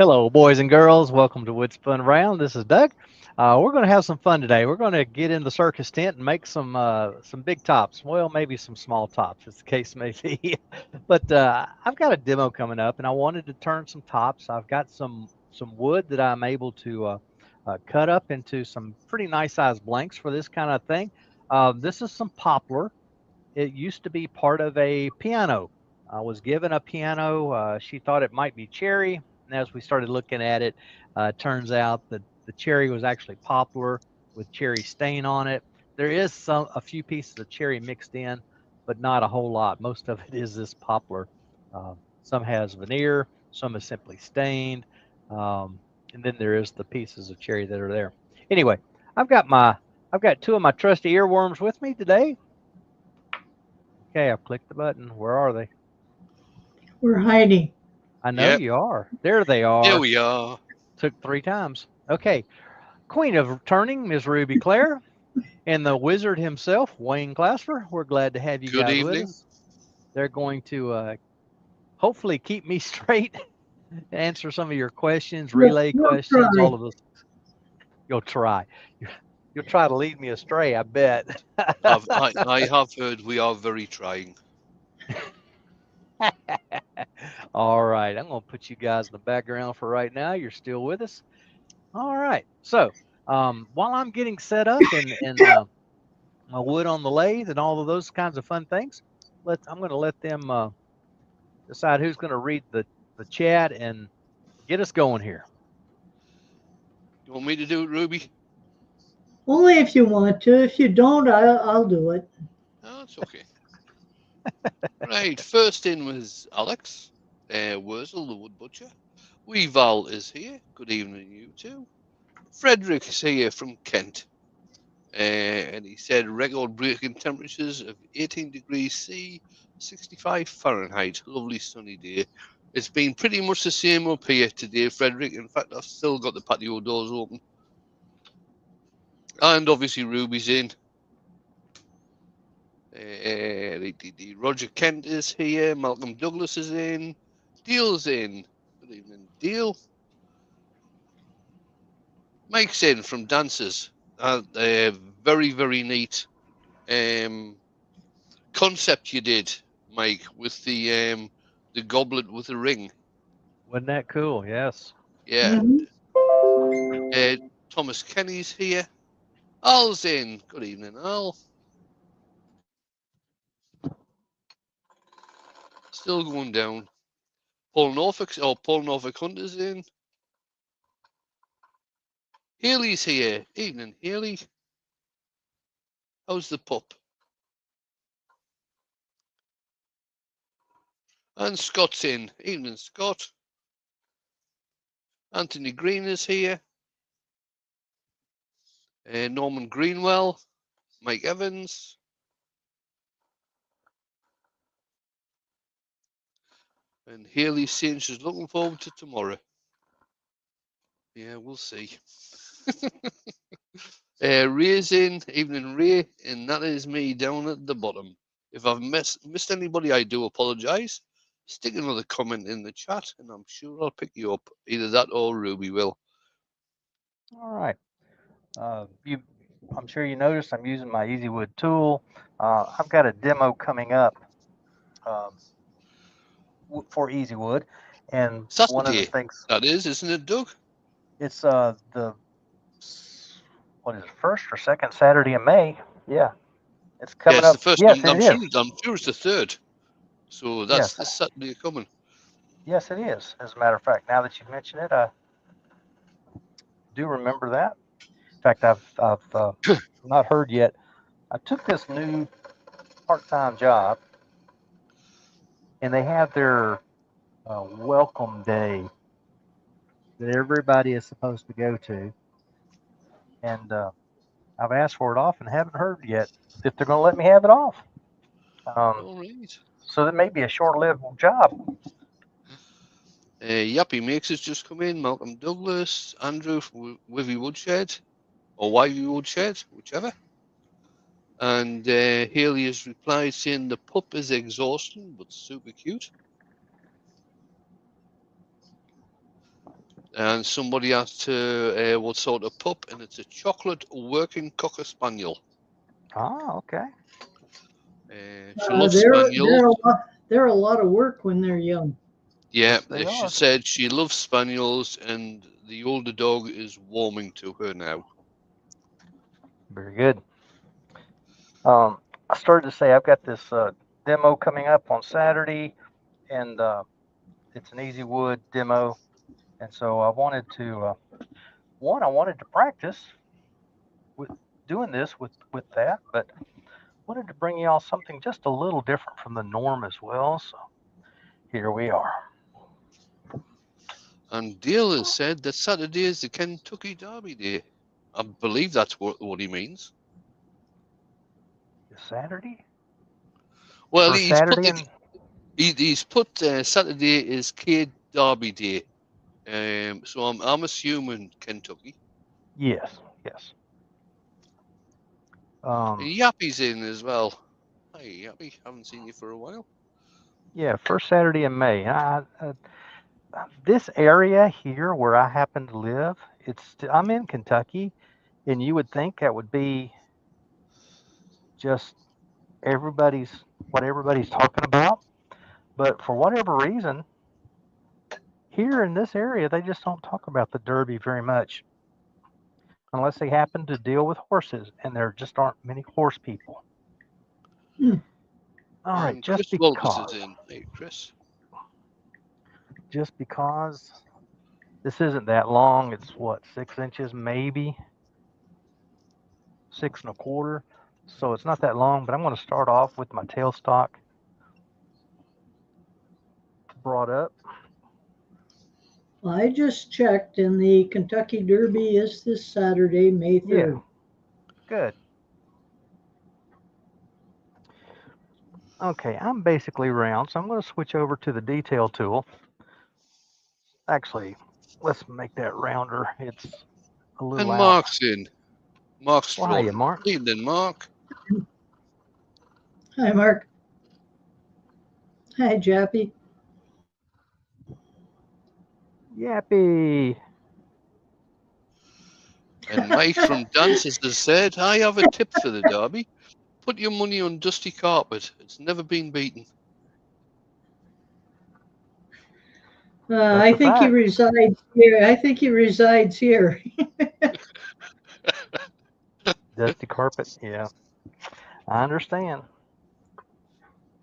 Hello, boys and girls. Welcome to Wood Spun Round. This is Doug. We're going to have some fun today. We're going to get in the circus tent and make some big tops. Well, maybe some small tops, as the case may be. But I've got a demo coming up, and I wanted to turn some tops. I've got some wood that I'm able to cut up into some pretty nice sized blanks for this kind of thing. This is some poplar. It used to be part of a piano. I was given a piano. She thought it might be cherry. And as we started looking at it, turns out that the cherry was actually poplar with cherry stain on it. There is a few pieces of cherry mixed in, but not a whole lot. Most of it is this poplar. Uh, some has veneer, some is simply stained, um, and then there is the pieces of cherry that are there. Anyway, I've got my I've got two of my trusty earworms with me today. Okay, I've clicked the button. Where are they? We're hiding. I know Yep, you are. There they there are. we are. Took three times. Okay. Queen of Turning, Ms. Ruby Claire, and the wizard himself, Wayne Clasper. We're glad to have you Good guys with evening. us. They're going to hopefully keep me straight, answer some of your questions, relay We'll questions, try. all of those. You'll try. You'll try to lead me astray, I bet. I have heard we are very trying. All right. I'm going to put you guys in the background for right now. You're still with us. All right. So while I'm getting set up and my wood on the lathe and all of those kinds of fun things, I'm going to let them decide who's going to read the chat and get us going here. You want me to do it, Ruby? Only if you want to. If you don't, I'll do it. Oh, it's okay. Right, first in was Alex. Wurzel, the wood butcher. Weeval is here. Good evening, you two. Frederick is here from Kent. And he said record breaking temperatures of 18 degrees C, 65 Fahrenheit. Lovely sunny day. It's been pretty much the same up here today, Frederick. In fact, I've still got the patio doors open. And obviously, Ruby's in. Roger Kent is here. Malcolm Douglas is in. Deal's in. Good evening, Deal. Mike's in from Dancers. Very, very neat concept you did, Mike, with the goblet with the ring. Wasn't that cool? Yes. Yeah. Hmm. Uh, Thomas Kenny's here. Al's in. Good evening, Al. Still going down. Paul Norfolk Hunter's in. Haley's here. Evening, Haley. How's the pup? And Scott's in. Evening, Scott. Anthony Green is here. Norman Greenwell. Mike Evans. And Haley's saying she's looking forward to tomorrow. Yeah, we'll see. Ray's in. Evening, Ray. And that is me down at the bottom. If I've missed anybody, I do apologise. Stick another comment in the chat, and I'm sure I'll pick you up. Either that or Ruby will. All right. I'm sure you noticed I'm using my EasyWood tool. I've got a demo coming up um, for EasyWood, and one of the Saturday, things that is, isn't it, Doug? it's the what is it, first or second Saturday in May? Yeah, it's Yeah, coming it's the up. first. Yes, I'm it sure. is. I'm sure it's the third. So that's Yes, this Saturday coming. yes, it is. As a matter of fact, now that you mention it, I do remember that. In fact, I've not heard yet. I took this new part-time job, and they have their welcome day that everybody is supposed to go to, and I've asked for it off and haven't heard yet if they're going to let me have it off. Um, All right. so that may be a short-lived job. Yappy Makes has just come in. Malcolm Douglas, Andrew Wivy Woodshed, or Wivy Woodshed, whichever. And Haley has replied saying the pup is exhausting but super cute. And somebody asked her what sort of pup, and it's a chocolate working Cocker Spaniel. Oh, okay. She loves spaniels. They're a lot of work when they're young. Yeah, Yes, they she are. said she loves spaniels, and the older dog is warming to her now. Very good. I started to say I've got this demo coming up on Saturday, and it's an Easy Wood demo, and so I wanted to I wanted to practice with doing this with that, but wanted to bring y'all something just a little different from the norm as well. So here we are. And Dale has said that Saturday is the Kentucky Derby Day. I believe that's what he means. Saturday? Well, For he's Saturday put he's put Saturday is K Derby Day. So I'm assuming Kentucky. Yes, yes. Yappy's in as well. Hey Yappy, haven't seen you for a while. Yeah, first Saturday in May. This area here where I happen to live, I'm in Kentucky, and you would think that would be just what everybody's talking about, but for whatever reason, here in this area, they just don't talk about the Derby very much, unless they happen to deal with horses, and there just aren't many horse people. All right, Chris Walters is in. Hey, Chris. Just because this isn't that long, it's what, 6 inches, maybe 6 1/4. So it's not that long, but I'm going to start off with my tailstock brought up. I just checked, and the Kentucky Derby is this Saturday, May 3rd. Yeah, good. Okay, I'm basically round, so I'm going to switch over to the detail tool. Actually, let's make that rounder. It's a little And out. Mark's in. Mark's Well, hiya, Mark. Evening, Mark. Hi, Mark. Hi, Jappy. Yappy. And Mike from Dances has said, I have a tip for the Derby. Put your money on Dusty Carpet. It's never been beaten. I think he resides here. Dusty Carpet, yeah. I understand.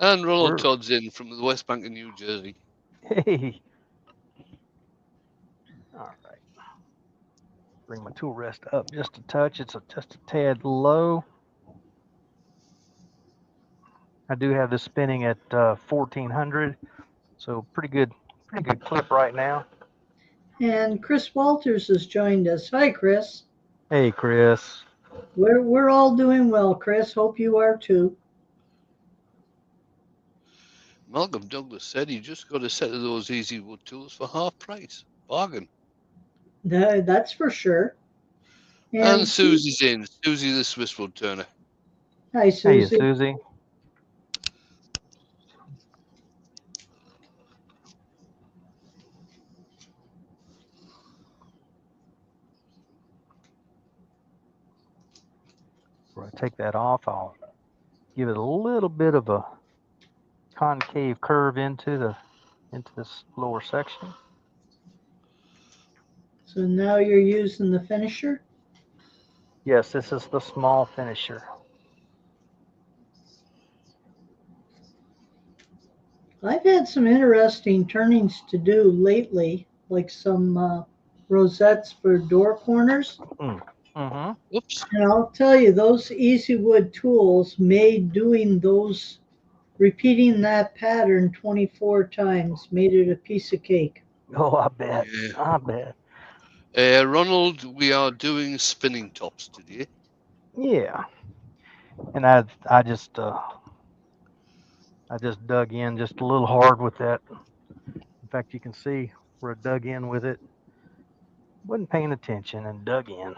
And Ronald Todd's in from the West Bank of New Jersey. Hey. All right. Bring my tool rest up just a touch. It's just a tad low. I do have this spinning at 1400, so pretty good clip right now. And Chris Walters has joined us. Hi, Chris. Hey, Chris. We're all doing well, Chris. Hope you are too. Malcolm Douglas said he just got a set of those Easy Wood tools for half price. Bargain. That's for sure. And Susie's in. Susie the Swiss wood turner. Hi, Susie. Hey, Susie. Before I take that off, I'll give it a little bit of a concave curve into this lower section. So now you're using the finisher? Yes, this is the small finisher. I've had some interesting turnings to do lately, like some rosettes for door corners. Mm-hmm. Oops. And I'll tell you, those Easy Wood tools made repeating that pattern 24 times, made it a piece of cake. Oh, I bet. Yeah. I bet. Ronald, we are doing spinning tops today. Yeah. And I just dug in just a little hard with that. In fact, you can see where I dug in with it. Wasn't paying attention and dug in.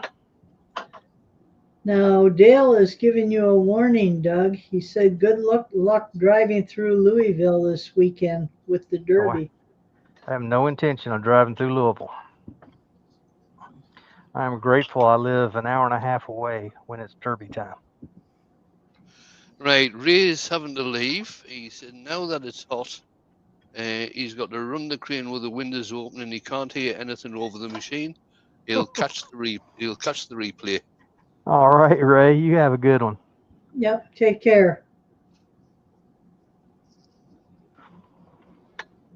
Now, Dale is giving you a warning, Doug. He said good luck driving through Louisville this weekend with the Derby. Oh, I have no intention of driving through Louisville. I'm grateful I live an hour and a half away when it's derby time. Right, Ray's having to leave. He said now that it's hot, he's got to run the crane with the windows open and he can't hear anything over the machine. He'll catch the replay. All right, Ray, you have a good one. Yep, take care.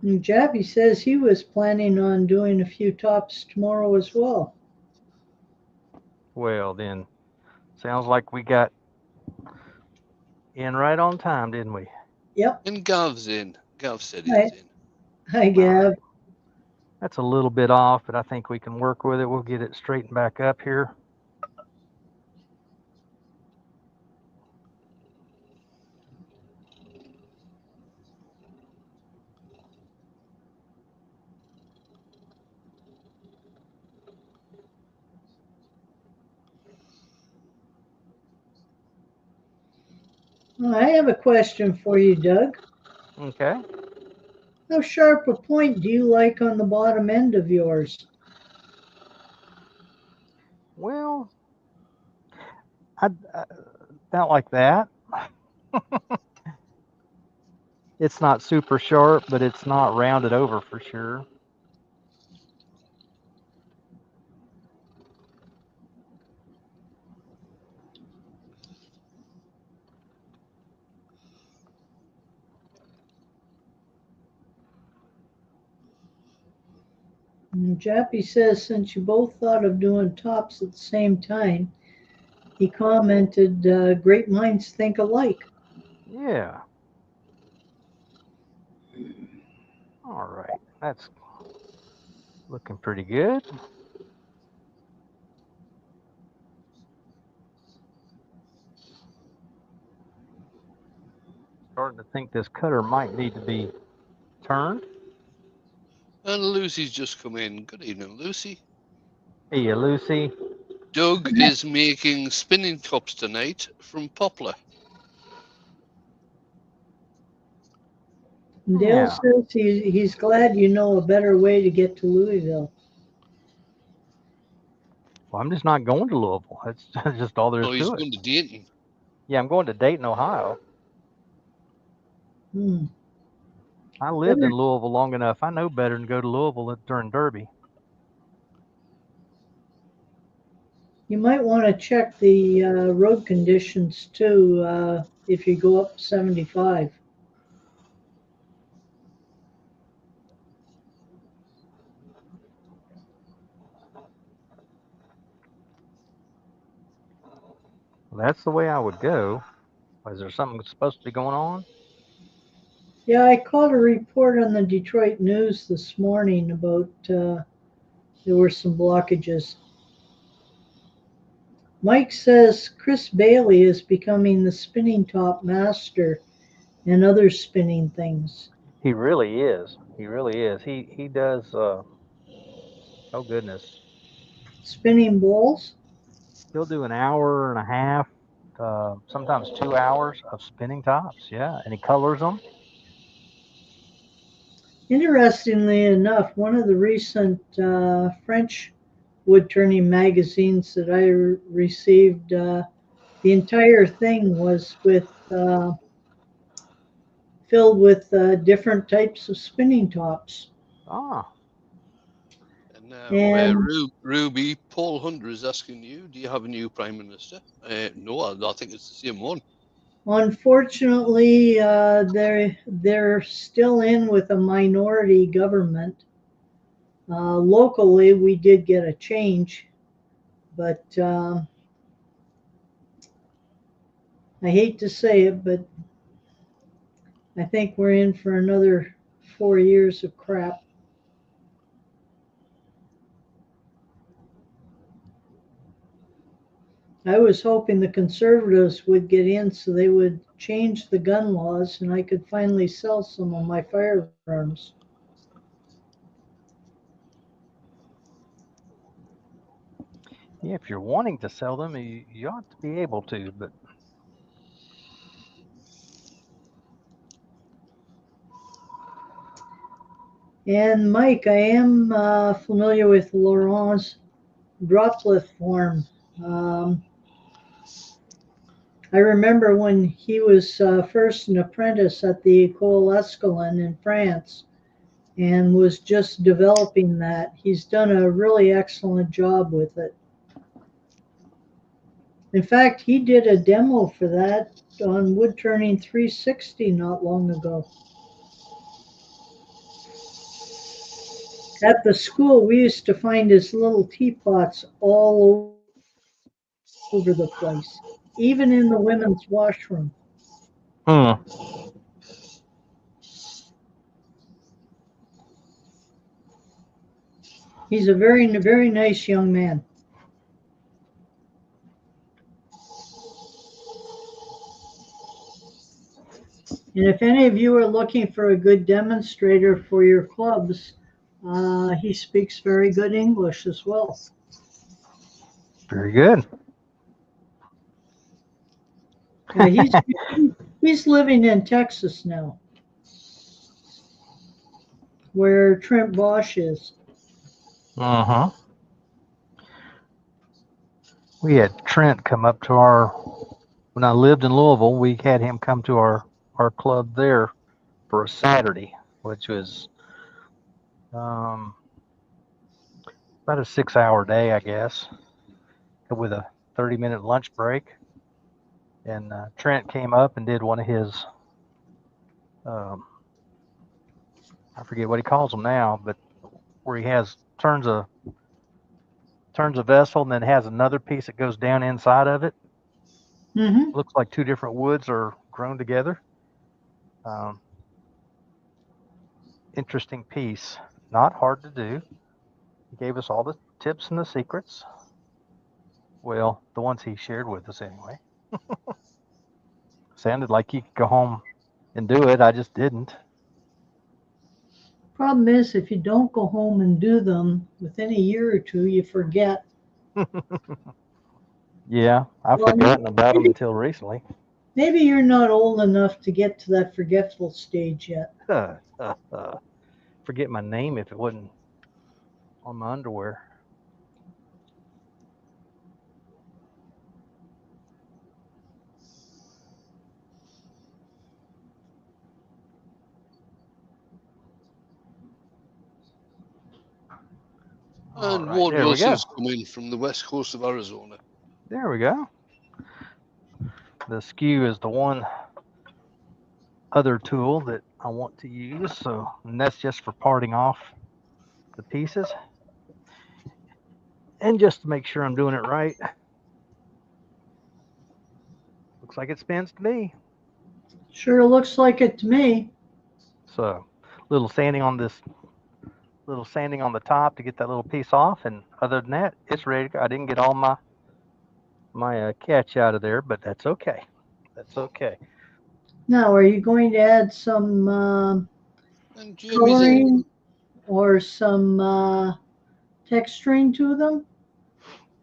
And Jappy says he was planning on doing a few tops tomorrow as well. Well, then, sounds like we got in right on time, didn't we? Yep. And Gav's in. Gav said Hi, he's in. hi Gav. That's a little bit off, but I think we can work with it. We'll get it straightened back up here. I have a question for you, Doug. Okay. How sharp a point do you like on the bottom end of yours? Well, I about like that. It's not super sharp, but it's not rounded over for sure. And Jappy says since you both thought of doing tops at the same time, he commented, great minds think alike. Yeah. All right. That's looking pretty good. Starting to think this cutter might need to be turned. And Lucy's just come in. Good evening, Lucy. Hey, Lucy. Doug is making spinning tops tonight from poplar. And Dale says he's glad you know a better way to get to Louisville. Well, I'm just not going to Louisville. That's just all there is Oh, he's to it. going to Dayton. Yeah, I'm going to Dayton, Ohio. Hmm. I lived in Louisville long enough. I know better than go to Louisville during Derby. You might want to check the road conditions too if you go up 75. Well, that's the way I would go. Is there something supposed to be going on? Yeah, I caught a report on the Detroit News this morning about there were some blockages. Mike says Chris Bailey is becoming the spinning top master and other spinning things. He really is. He really is. He does. Oh goodness, Spinning bowls? he'll do an hour and a half, sometimes 2 hours of spinning tops. Yeah, and he colors them. Interestingly enough, one of the recent French wood turning magazines that I received, the entire thing was filled with different types of spinning tops. Ah. And now, And Ruby, Paul Hunter is asking you, do you have a new Prime Minister? No, I think it's the same one. unfortunately, they're still in with a minority government. Locally, we did get a change, but I hate to say it, but I think we're in for another 4 years of crap. I was hoping the conservatives would get in so they would change the gun laws and I could finally sell some of my firearms. Yeah, if you're wanting to sell them, you ought to be able to, but And Mike, I am familiar with Laurent's droplet form. I remember when he was first an apprentice at the École Escalon in France and was just developing that. He's done a really excellent job with it. In fact, he did a demo for that on Wood Turning 360 not long ago. At the school, we used to find his little teapots all over the place, even in the women's washroom. Hmm. He's a very, very nice young man. And if any of you are looking for a good demonstrator for your clubs, he speaks very good English as well. Very good. He's living in Texas now, where Trent Bosch is. Uh-huh. We had Trent come up to our, when I lived in Louisville, we had him come to our club there for a Saturday, which was about a 6-hour day, I guess, with a 30-minute lunch break. And Trent came up and did one of his, I forget what he calls them now, but where he has turns a vessel and then has another piece that goes down inside of it. Mm-hmm. Looks like two different woods are grown together. Interesting piece. Not hard to do. He gave us all the tips and the secrets. Well, the ones he shared with us anyway. Sounded like you could go home and do it. I just didn't. Problem is, if you don't go home and do them within a year or two, you forget. Yeah, I've forgotten about them until recently. Maybe you're not old enough to get to that forgetful stage yet. Forget my name if it wasn't on my underwear. And Right, Ward there we go. Wilson's come in from the west coast of Arizona. There we go. The skew is the one other tool that I want to use. So, and that's just for parting off the pieces. And just to make sure I'm doing it right. Looks like it spins to me. Sure looks like it to me. So, little sanding on the top to get that little piece off, and other than that, it's ready to go. I didn't get all my catch out of there, but that's okay. That's okay. Now, are you going to add some And coloring or some texturing to them?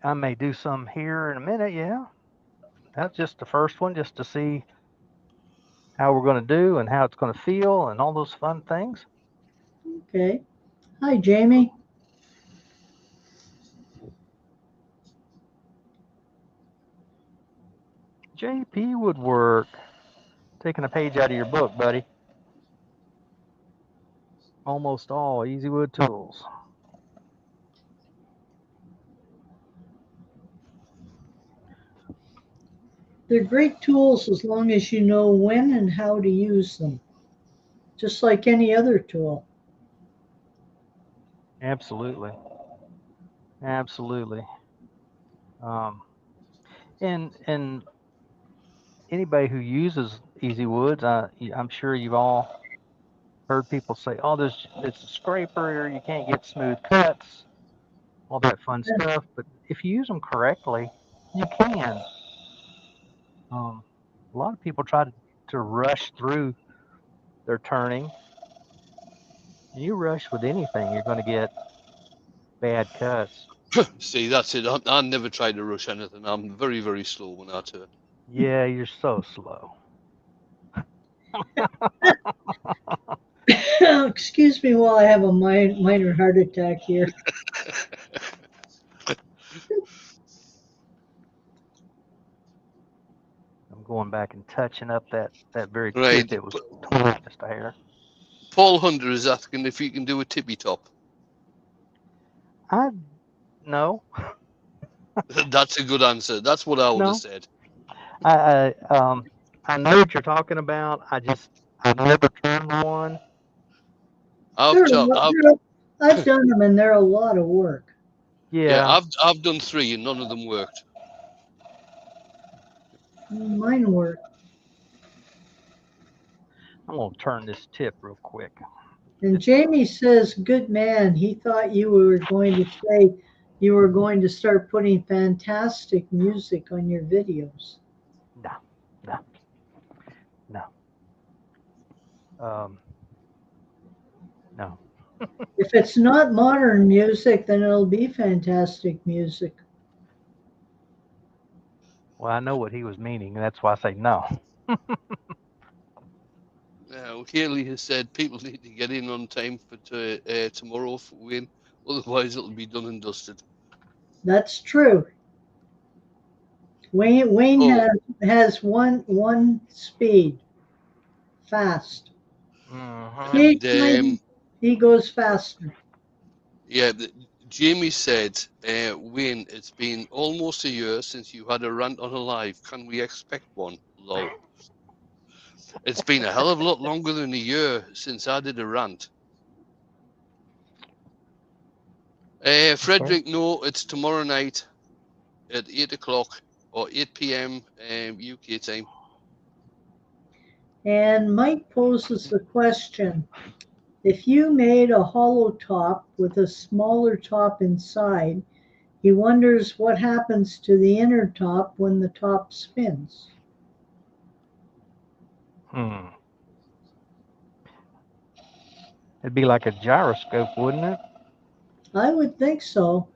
I may do some here in a minute. Yeah, that's just the first one, just to see how we're going to do and how it's going to feel and all those fun things. Okay. Hi, Jamie. JP Woodwork, taking a page out of your book, buddy. Almost all Easy Wood tools. They're great tools as long as you know when and how to use them, just like any other tool. Absolutely. Absolutely. And anybody who uses Easy Woods, I'm sure you've all heard people say, "Oh, it's a scraper, or you can't get smooth cuts," all that fun stuff. But if you use them correctly, you can. A lot of people try to rush through their turning. You rush with anything, you're going to get bad cuts. See, that's it. I never try to rush anything. I'm very, very slow when I turn. Yeah, you're so slow. Excuse me while I have a minor heart attack here. going back and touching up that very Right. tip. It was torn just a hair. Paul Hunter is asking if you can do a tippy top. No. That's a good answer. That's what I would No. have said. I know what you're talking about. I've never turned one. I've done them, and they're a lot of work. Yeah. I've done 3 and none of them worked. Mine work. I'm gonna turn this tip real quick. And Jamie says, "Good man." He thought you were going to say you were going to start putting fantastic music on your videos. No. No. If it's not modern music, then it'll be fantastic music. Well, I know what he was meaning, and that's why I say no. Now, Haley has said people need to get in on time for tomorrow for win, otherwise it'll be done and dusted. That's true. Wayne has one speed, fast. Mhm. He goes faster. Yeah, Jamie said, Wayne, it's been almost a year since you had a rant on a live. Can we expect one? Lol. It's been a hell of a lot longer than a year since I did a rant. Frederick, no, it's tomorrow night at 8 o'clock or 8 p.m. UK time. And Mike poses the question, if you made a hollow top with a smaller top inside, he wonders what happens to the inner top when the top spins. It'd be like a gyroscope, wouldn't it? I would think so.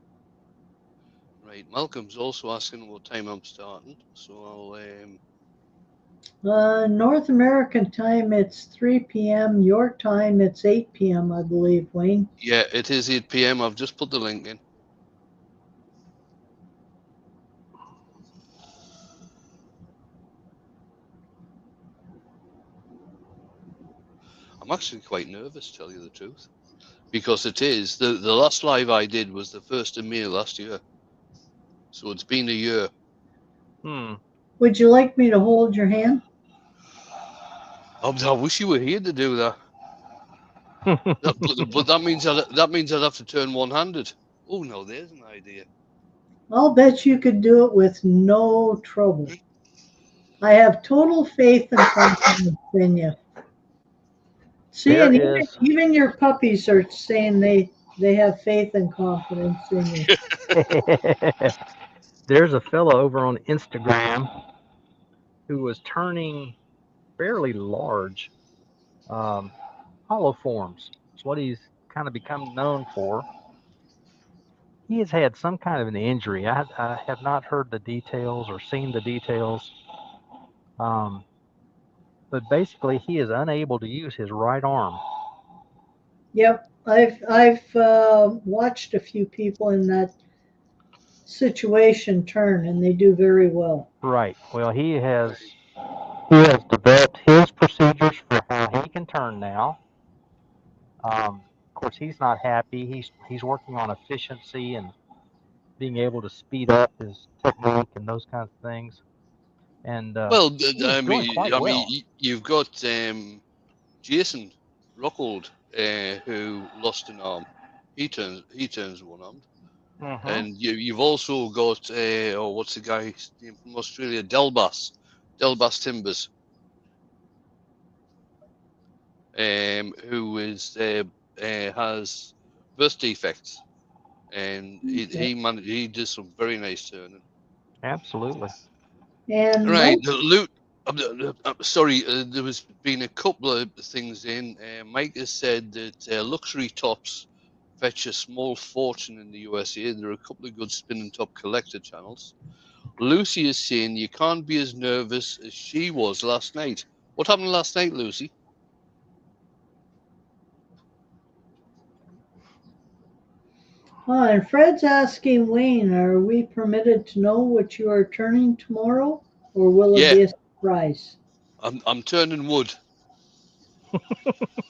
Right, Malcolm's also asking what time I'm starting, so I'll North American time, it's 3 p.m. Your time, it's 8 p.m., I believe, Wayne. Yeah, it is 8 p.m. I've just put the link in. I'm actually quite nervous, to tell you the truth, because it is the last live I did was the 1st of May last year, so it's been a year. Would you like me to hold your hand? I wish you were here to do that. but that means I'd have to turn one-handed. Oh no, there's an idea. I'll bet you could do it with no trouble. I have total faith and confidence in you. See, and even your puppies are saying they have faith and confidence in you. There's a fellow over on Instagram who was turning fairly large hollow forms. It's what he's kind of become known for. He has had some kind of an injury. I have not heard the details or seen the details. But basically, he is unable to use his right arm. Yep, I've watched a few people in that situation turn, and they do very well. Right. Well, he has developed his procedures for how he can turn now. Of course, he's not happy. He's working on efficiency and being able to speed up his technique and those kinds of things. And well, I mean, you've got Jason Rockhold, who lost an arm. He turns one-armed. Mm-hmm. And you've also got what's the guy's name from Australia? Delbas Timbers, who has birth defects, and he does some very nice turning. Absolutely. And right, Luke. Sorry, there was been a couple of things in. Mike has said that luxury tops fetch a small fortune in the USA. There are a couple of good spinning top collector channels. Lucy is saying you can't be as nervous as she was last night. What happened last night, Lucy? and Fred's asking Wayne, are we permitted to know what you are turning tomorrow, or will it be a price. I'm turning wood.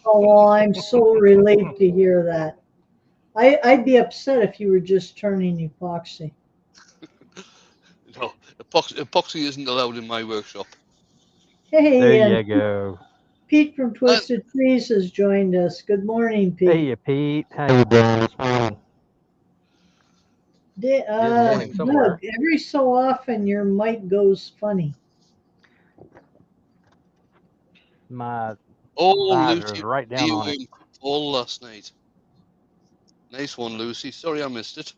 Oh, well, I'm so relieved to hear that. I'd be upset if you were just turning epoxy. No, epoxy isn't allowed in my workshop. Hey, There and you go. Pete from And Twisted Trees has joined us. Good morning, Pete. Hey, Pete. How you doing this morning? Good morning Doug, somewhere. every so often your mic goes funny. My oh, visor is Lucy, right down you on it. all last night. Nice one, Lucy. Sorry I missed it.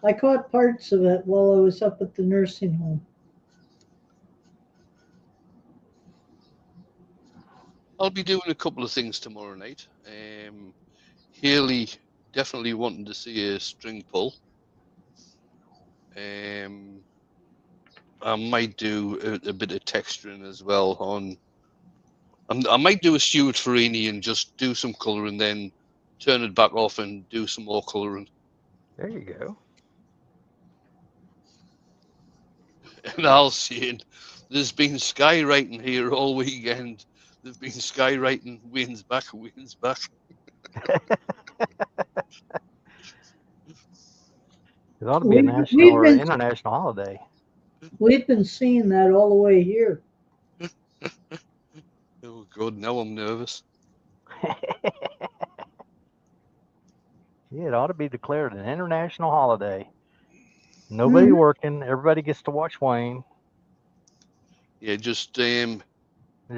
I caught parts of it while I was up at the nursing home. I'll be doing a couple of things tomorrow night. Haley definitely wanting to see a string pull. I might do a bit of texturing as well on. I might do a Stuart Farini and just do some colour and then turn it back off and do some more colouring. There you go. And I'll see it. There's been skywriting here all weekend. There've been skywriting winds back. It ought to be a We've, national we've or been international holiday. we've been seeing that all the way here. Oh God, now I'm nervous. Yeah, it ought to be declared an international holiday. Nobody Mhm. working. Everybody gets to watch Wayne. Yeah, just There'll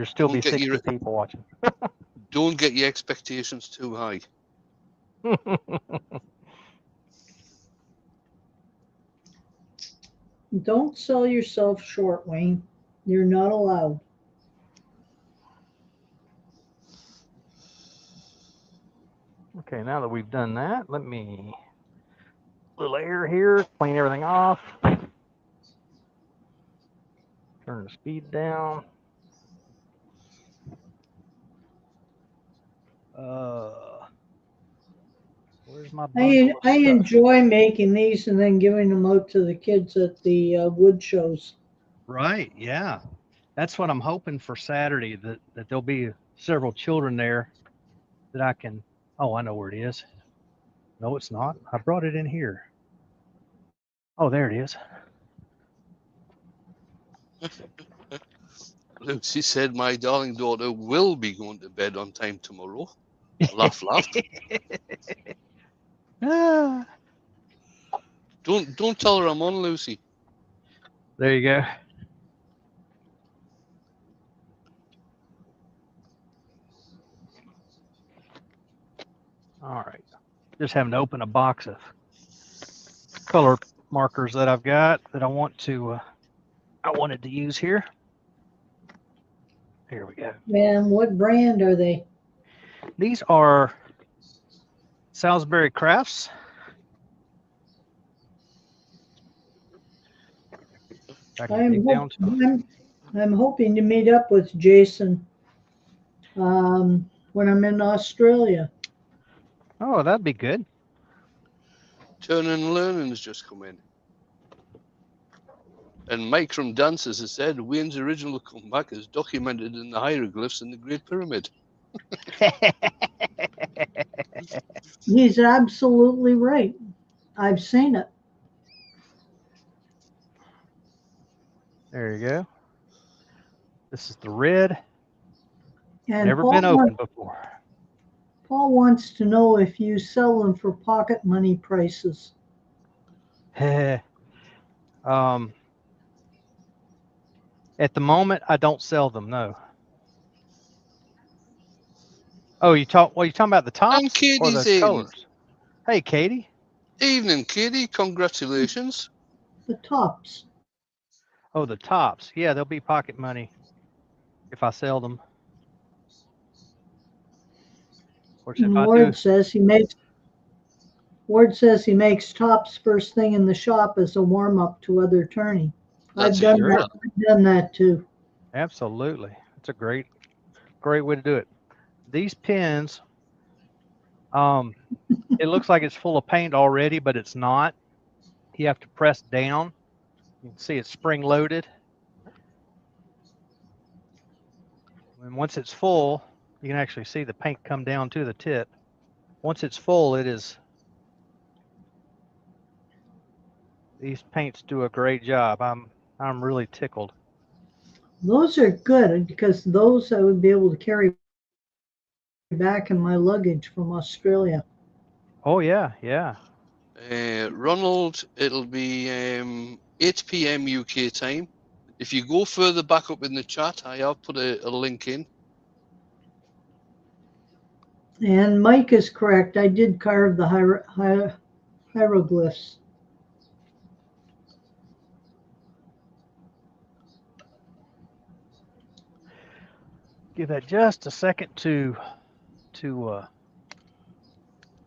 still be don't get 60 people watching. your expectations too high. Don't sell yourself short, Wayne. You're not allowed. Okay, now that we've done that, let me little air here, clean everything off. Turn the speed down. Where's my bundle of I stuff? enjoy making these and then giving them out to the kids at the wood shows. Right, yeah. That's what I'm hoping for Saturday, that there'll be several children there that I can. Oh, I know where it is. No, it's not. I brought it in here. Oh, there it is. Lucy said my darling daughter will be going to bed on time tomorrow. Laugh, laugh. Ah, Don't tell her I'm on, Lucy. there you go. All right. Just having to open a box of color markers that I've got that I wanted to use here. Here we go. And what brand are they? These are Salisbury Crafts. I can dig down to. I'm hoping to meet up with Jason when I'm in Australia. Oh, that'd be good. Turning and Learning has just come in. And Mike from Dancers has said Wayne's original comeback is documented in the hieroglyphs in the Great Pyramid. He's absolutely right. I've seen it. There you go. This is the red. And Never been opened before. Paul wants to know if you sell them for pocket money prices. At the moment, I don't sell them. No. Oh, you talking about the tops And or Katie's the in. colors? Hey, Katie. Evening, Katie. Congratulations. The tops. Oh, the tops. Yeah, they'll be pocket money if I sell them. Of course, if I do. Ward says he makes tops first thing in the shop as a warm up to other turning. That's I've sure. done that too. Absolutely. It's a great way to do it. These pins, it looks like it's full of paint already, but it's not. You have to press down. You can see it's spring loaded. And once it's full, you can actually see the paint come down to the tip. Once it's full, these paints do a great job. I'm really tickled. Those are good because those I would be able to carry back in my luggage from Australia. Oh yeah, yeah. Ronald, it'll be 8 p.m. UK time. If you go further back up in the chat, I have put a link in. And Mike is correct. I did carve the hieroglyphs. Give that just a second to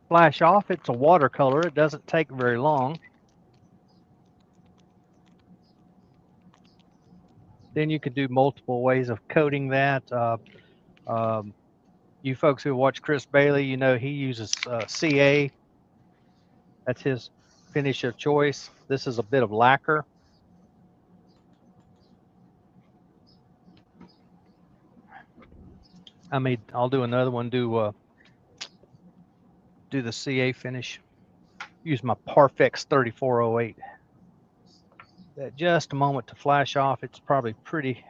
flash off. It's a watercolor. It doesn't take very long. Then you could do multiple ways of coating that. You folks who watch Chris Bailey, you know he uses CA. That's his finish of choice. This is a bit of lacquer. I'll do another one. Do the CA finish. Use my Parfex 3408. Just a moment to flash off. It's probably pretty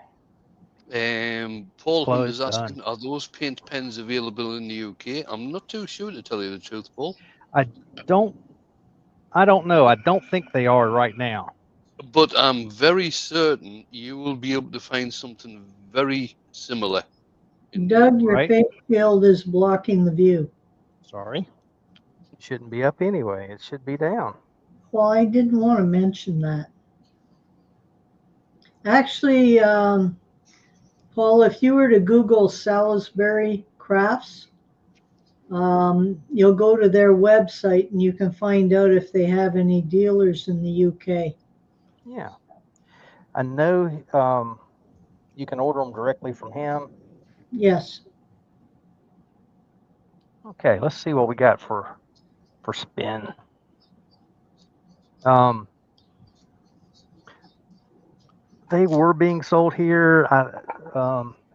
Paul Hunt close is asking, done. are those paint pens available in the UK? I'm not too sure, to tell you the truth, Paul. I don't know. I don't think they are right now. But I'm very certain you will be able to find something very similar. Doug, your Right? face shield is blocking the view. Sorry. It shouldn't be up anyway. It should be down. Well, I didn't want to mention that. Actually, Paul, if you were to Google Salisbury Crafts, you'll go to their website and you can find out if they have any dealers in the UK. Yeah. I know you can order them directly from him. Yes. Okay, let's see what we got for spin. They were being sold here. At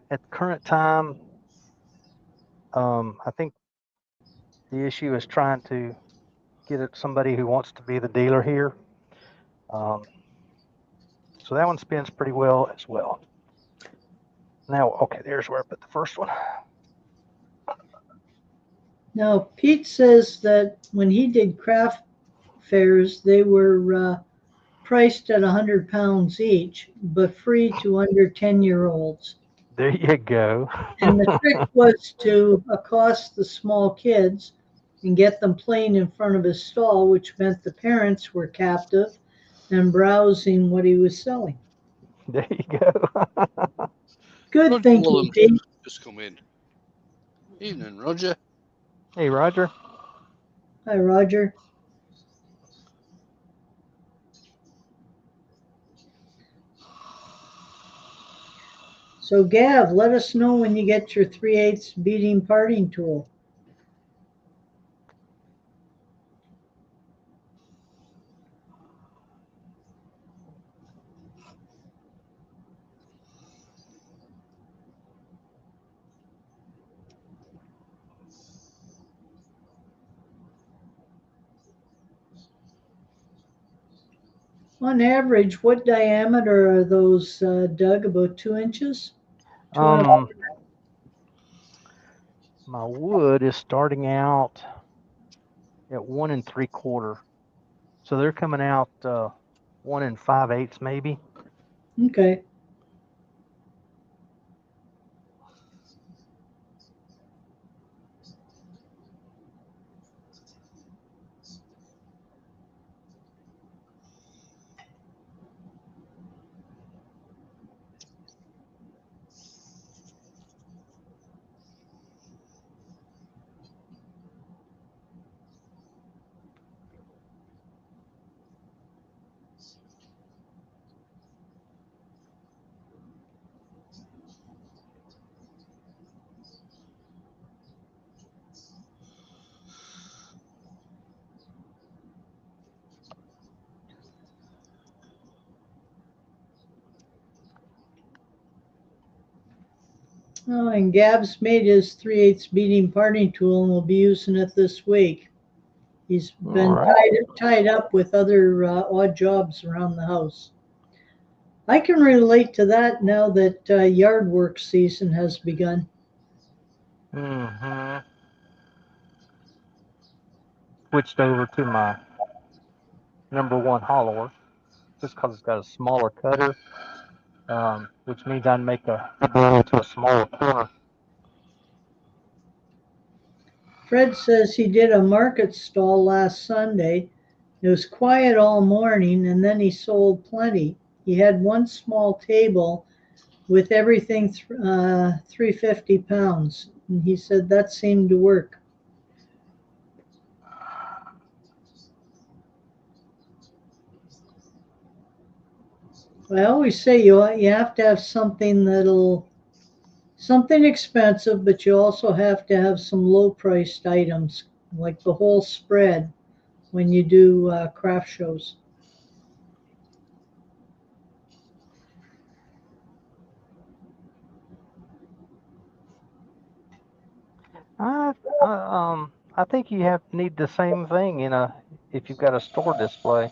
the current time, I think the issue is trying to get it somebody who wants to be the dealer here. So that one spins pretty well as well. Now, okay, there's where I put the first one. Now, Pete says that when he did craft fairs, they were priced at £100 each, but free to under 10-year-olds. There you go. And the trick was to accost the small kids and get them playing in front of his stall, which meant the parents were captive and browsing what he was selling. There you go. Good Roger thinking, Wallum Pete. just come in. Evening, Roger. Hey, Roger. Hi, Roger. So, Gav, let us know when you get your 3/8 beading parting tool. On average, what diameter are those, Doug? About 2 inches? My wood is starting out at 1 3/4, so they're coming out 1 5/8 maybe. Okay. Oh, and Gab's made his 3/8 beating parting tool and will be using it this week. He's been All right. tied up with other odd jobs around the house. I can relate to that now that yard work season has begun. Mm-hmm. Switched over to my #1 hollower just because it's got a smaller cutter, which means I can make a go into a smaller corner. Fred says he did a market stall last Sunday. It was quiet all morning, and then he sold plenty. He had one small table with everything 350 pounds, and he said that seemed to work. I always say you have to have something something expensive, but you also have to have some low priced items like the whole spread when you do craft shows. I think you need the same thing if you've got a store display.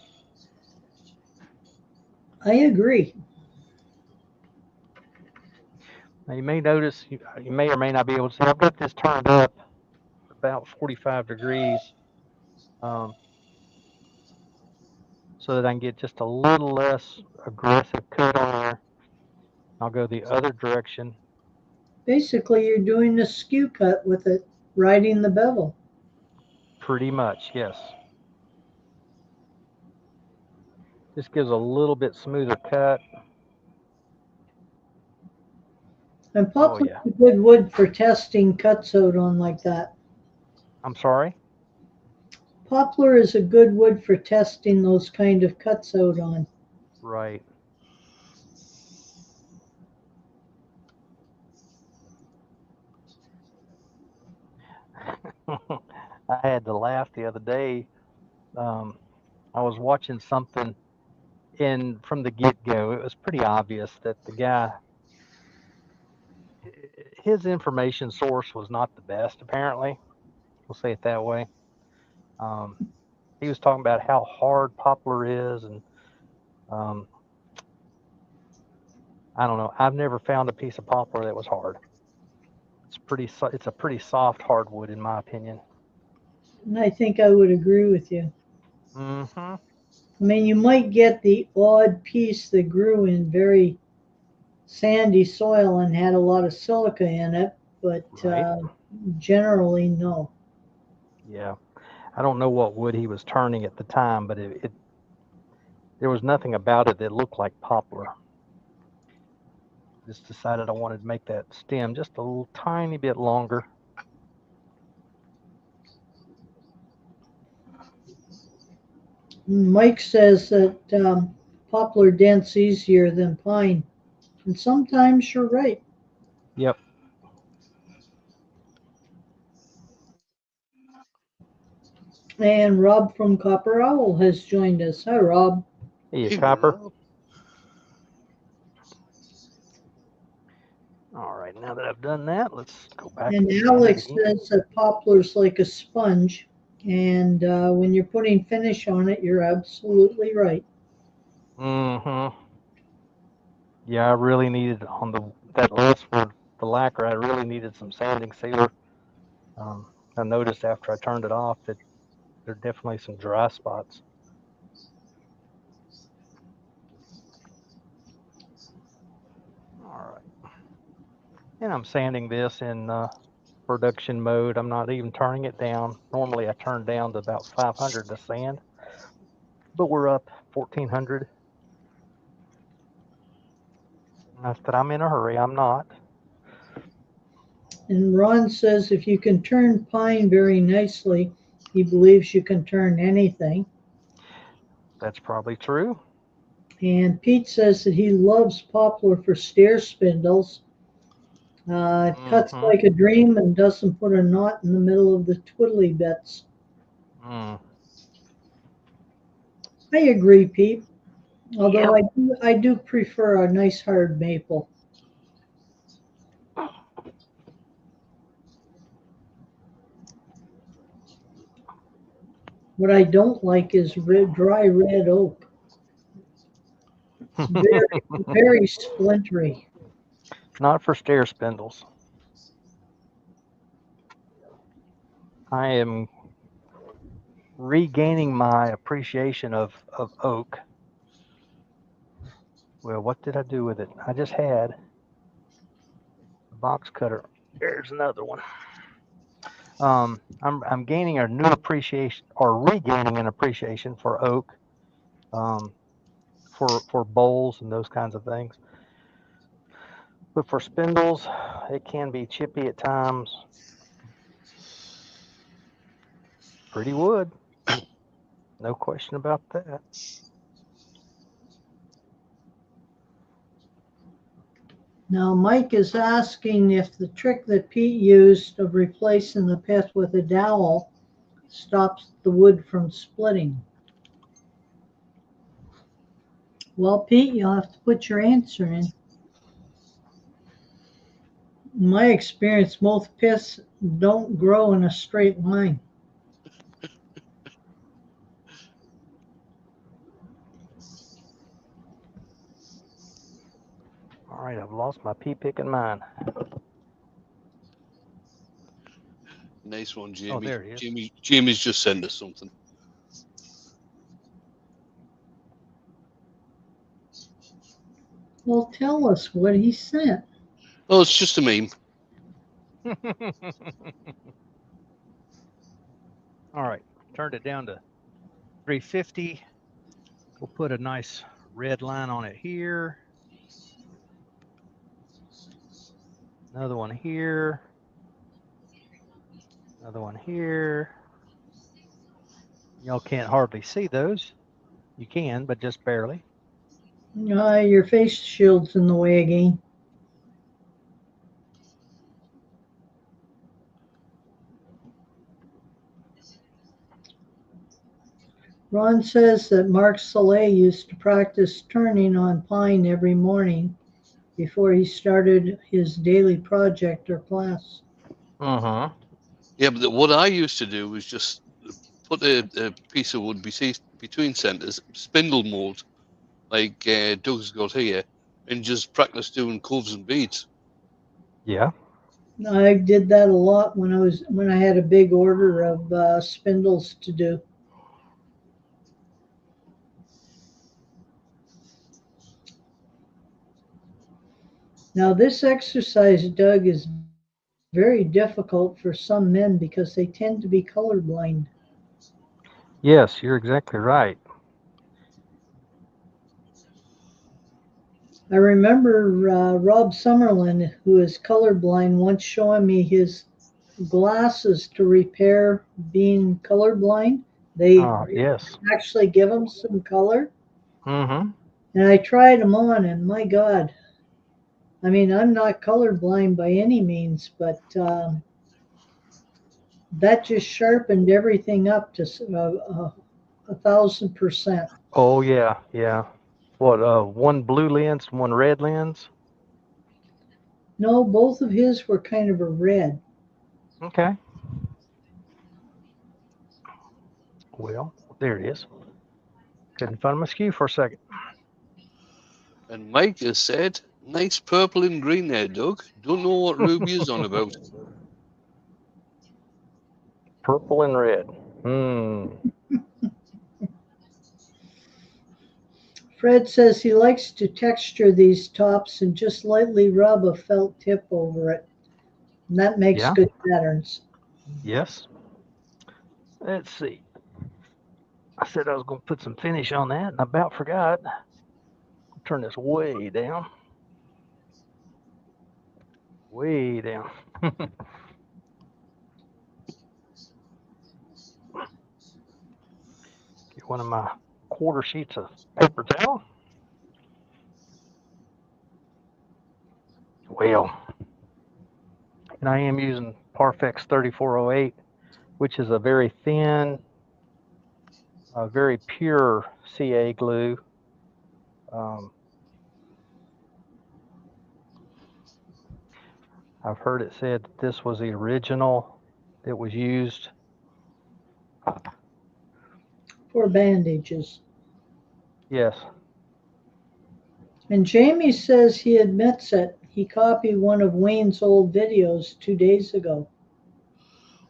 I agree. Now you may notice you may or may not be able to see. I've got this turned up about 45 degrees, um, so that I can get just a little less aggressive cut on there. I'll go the other direction. Basically, you're doing a skew cut with it, riding the bevel. Pretty much, yes. Just gives a little bit smoother cut. And Oh poplar's yeah. a good wood for testing cuts out on like that. I'm sorry. Poplar is a good wood for testing those kind of cuts out on. Right. I had to laugh the other day. I was watching something, and from the get-go, it was pretty obvious that the guy, his information source was not the best. Apparently, we'll say it that way. Um, he was talking about how hard poplar is, and um, I don't know. I've never found a piece of poplar that was hard. It's a pretty soft hardwood, in my opinion. And I think I would agree with you. Mm-hmm. I mean, you might get the odd piece that grew in very sandy soil and had a lot of silica in it, but Right. generally, no. Yeah. I don't know what wood he was turning at the time, but there was nothing about it that looked like poplar. Just decided I wanted to make that stem just a little tiny bit longer. Mike says that poplar dents easier than pine, and sometimes you're right. Yep. And Rob from Copper Owl has joined us. Hi, Rob. Hey, Hey, Copper. Rob. All right, now that I've done that, let's go back And and sand it Alex again. says that poplar's like a sponge, and when you're putting finish on it, you're absolutely right. Mm-hmm. Yeah, I really needed on that list for the lacquer. I really needed some sanding sealer. Um, I noticed after I turned it off that there are definitely some dry spots. All right, and I'm sanding this in production mode. I'm not even turning it down. Normally I turn down to about 500 to sand, but we're up 1400. Not that I'm in a hurry. I'm not. And Ron says if you can turn pine very nicely, he believes you can turn anything. That's probably true. And Pete says that he loves poplar for stair spindles. It cuts Mm-hmm. like a dream and doesn't put a knot in the middle of the twiddly bits. Mm. I agree, Pete. Although Yep. I do prefer a nice hard maple. What I don't like is dry red oak. It's very, very splintery. Not for stair spindles. I am regaining my appreciation of oak. Well, what did I do with it? I just had a box cutter. There's another one. I'm gaining a new appreciation or regaining an appreciation for oak, um, for bowls and those kinds of things. But for spindles, it can be chippy at times. Pretty wood, no question about that. Now, Mike is asking if the trick that Pete used of replacing the pith with a dowel stops the wood from splitting. Well, Pete, you'll have to put your answer in. In my experience, most piths don't grow in a straight line. All right, I've lost my pea picking mind. Nice one, Jamie. Oh, there it is. Jamie's just sent us something. Well, tell us what he sent. Oh, it's just a meme. All right, turned it down to 350. We'll put a nice red line on it here. Another one here. Another one here. Y'all can't hardly see those. You can, but just barely. Your face shield's in the way again. Ron says that Mark Soleil used to practice turning on pine every morning before he started his daily project or class. Uh-huh. Yeah, but what I used to do was just put a piece of wood between centres, spindle mold, like Doug's got here, and just practice doing curves and beads. Yeah. I did that a lot when I had a big order of spindles to do. Now this exercise, Doug, is very difficult for some men because they tend to be colorblind. Yes, you're exactly right. I remember Rob Summerlin, who is colorblind, once showing me his glasses to repair being colorblind. They Yes. actually give them some color. Mm-hmm. And I tried them on, and my God, I mean, I'm not colorblind by any means, but that just sharpened everything up to 1,000%. Oh yeah, yeah. What, one blue lens, one red lens? No, both of his were kind of a red. Okay. Well, there it is. Couldn't find my skew for a second. And Mike has said, nice purple and green there, Doug. Don't know what Ruby is on about. Purple and red. Hmm. Fred says he likes to texture these tops and just lightly rub a felt tip over it. And that makes Yeah. good patterns. Yes. Let's see. I said I was going to put some finish on that, and I about forgot. I'll turn this way down. Way down. Get one of my quarter sheets of paper towel. Well, and I am using Parfex 3408, which is a very thin, very pure CA glue. Um, I've heard it said that this was the original that was used Poor bandages. Yes. And Jamie says he admits it. He copied one of Wayne's old videos 2 days ago.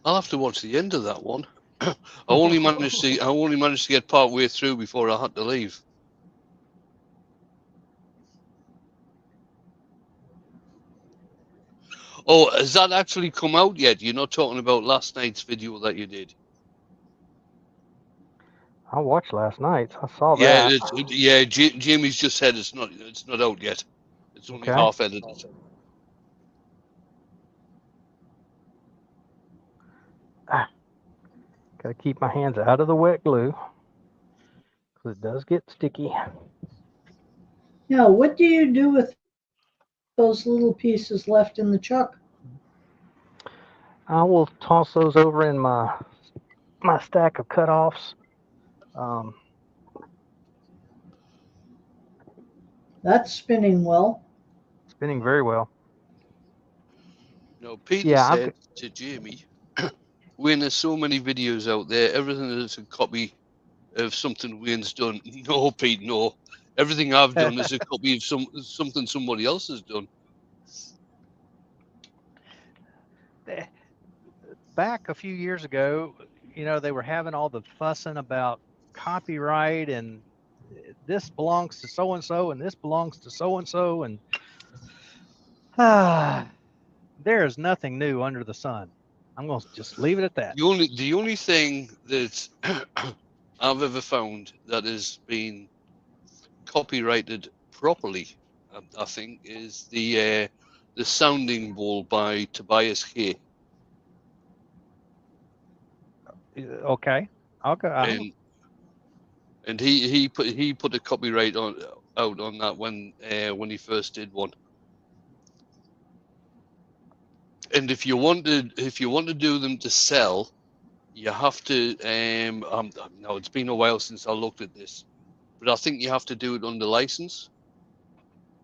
I'll have to watch the end of that one. I only managed to get part way through before I had to leave. Oh, has that actually come out yet? You're not talking about last night's video that you did? I watched last night's. I saw Yeah, that. Jamie's just said it's not out yet. It's only Okay. half edited. Got to keep my hands out of the wet glue because it does get sticky. Now, what do you do with those little pieces left in the chuck? I will toss those over in my stack of cutoffs. That's spinning well. Spinning very well. No, Peter Yeah, said to Jamie, Wayne, there's so many videos out there. Everything is a copy of something Wayne's done. No, Pete, no. Everything I've done is a copy of something somebody else has done. Back a few years ago, they were having all the fussing about copyright and this belongs to so and so and this belongs to so and so, and there is nothing new under the sun. I'm going to just leave it at that. The only thing that I've ever found that has been copyrighted properly, I think, is the Sounding Bowl by Tobias Hay. Okay, I'll go. And he put a copyright out on that when he first did one. And if you want to do them to sell, you have to. No, it's been a while since I looked at this, but I think you have to do it under license.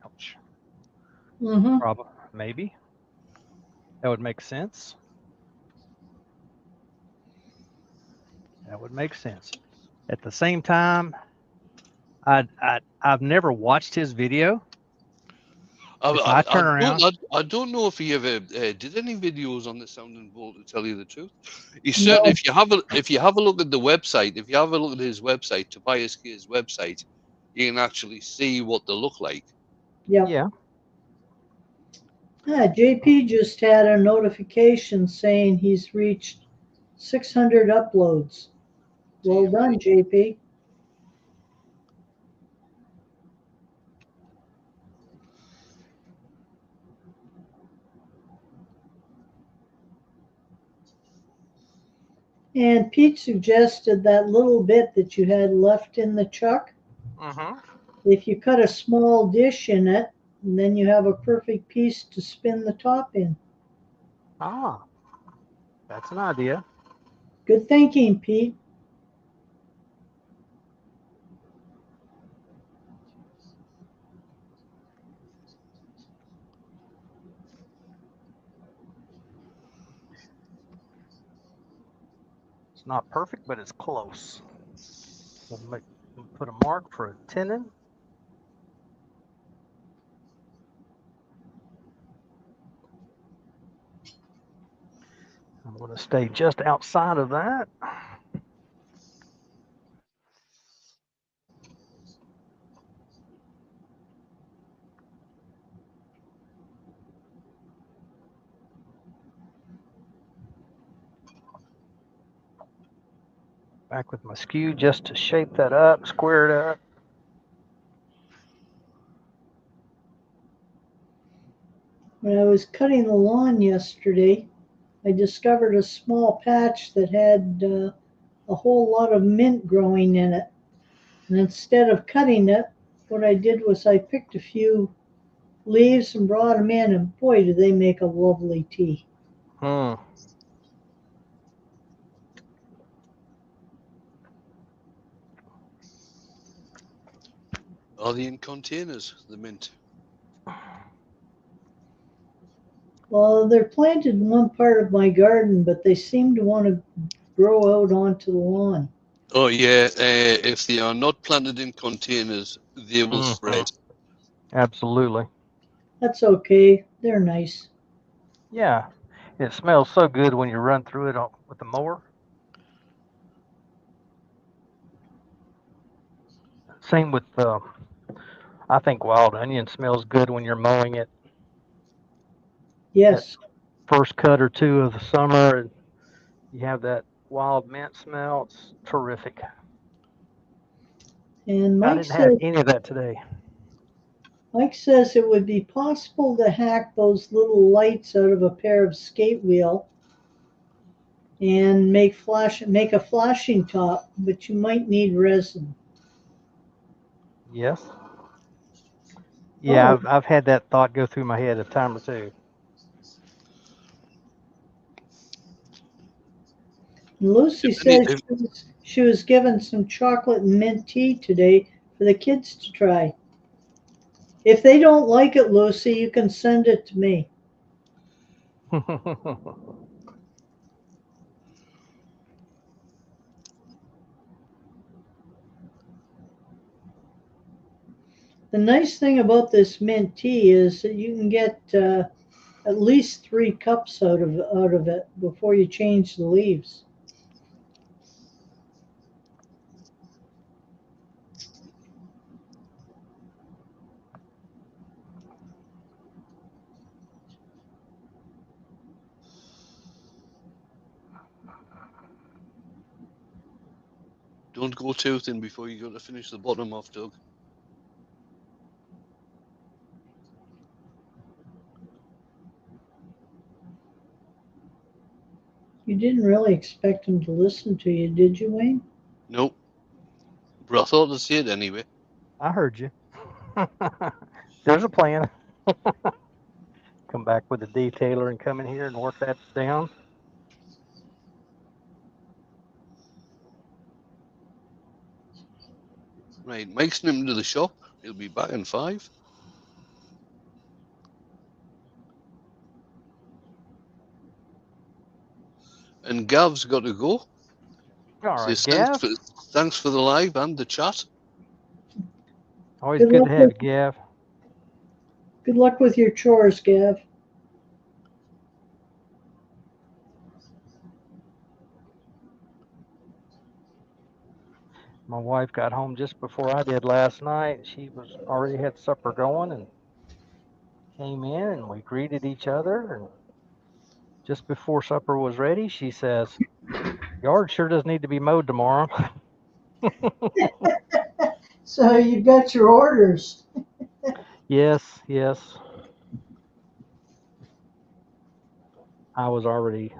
Ouch. Mm-hmm. Probably, maybe that would make sense. That would make sense. At the same time, I've never watched his video. I don't know if he ever did any videos on the Sounding Bowl, to tell you the truth. He certainly, if you have a look at the website, if you have a look at his website, Tobias Hay's website, you can actually see what they look like. Yep. Yeah. JP just had a notification saying he's reached 600 uploads. Well done, JP. And Pete suggested that little bit that you had left in the chuck. Mm-hmm. If you cut a small dish in it, and then you have a perfect piece to spin the top in. Ah, that's an idea. Good thinking, Pete. It's not perfect, but it's close. We'll put a mark for a tenon. I'm going to stay just outside of that. Back with my skew just to shape that up, square it up. When I was cutting the lawn yesterday, I discovered a small patch that had a whole lot of mint growing in it. And instead of cutting it, what I did was I picked a few leaves and brought them in, and boy, do they make a lovely tea. Hmm. Are they in containers, the mint? Well, they're planted in one part of my garden, but they seem to want to grow out onto the lawn. Oh yeah, if they are not planted in containers, they will spread. Absolutely. That's okay. They're nice. Yeah. It smells so good when you run through it with the mower. Same with, I think wild onion smells good when you're mowing it. That Yes. first cut or two of the summer, and you have that wild mint smell. It's terrific. And I didn't have any of that today. Mike says it would be possible to hack those little lights out of a pair of skate wheel and make a flashing top, but you might need resin. Yes. Yeah, Oh, I've had that thought go through my head a time or two. Lucy If any, says she was given some chocolate and mint tea today for the kids to try. If they don't like it, Lucy, you can send it to me. The nice thing about this mint tea is that you can get at least 3 cups out of it before you change the leaves. don't go too thin before you got to finish the bottom off, Doug. You didn't really expect him to listen to you, did you, Wayne? Nope. But I thought I'd say it anyway. I heard you. There's a plan. Come back with a detailer and come in here and work that down. Right, Mike's nipping to the shop. He'll be back in 5. And Gav's got to go. All right, Says Gav. thanks for the live and the chat. Always Good good luck to have with you, Gav. good luck with your chores, Gav. My wife got home just before I did last night. She was already had supper going and came in and we greeted each other. And just before supper was ready, she says, "Yard sure does need to be mowed tomorrow." So you got your orders. Yes, yes. I was already.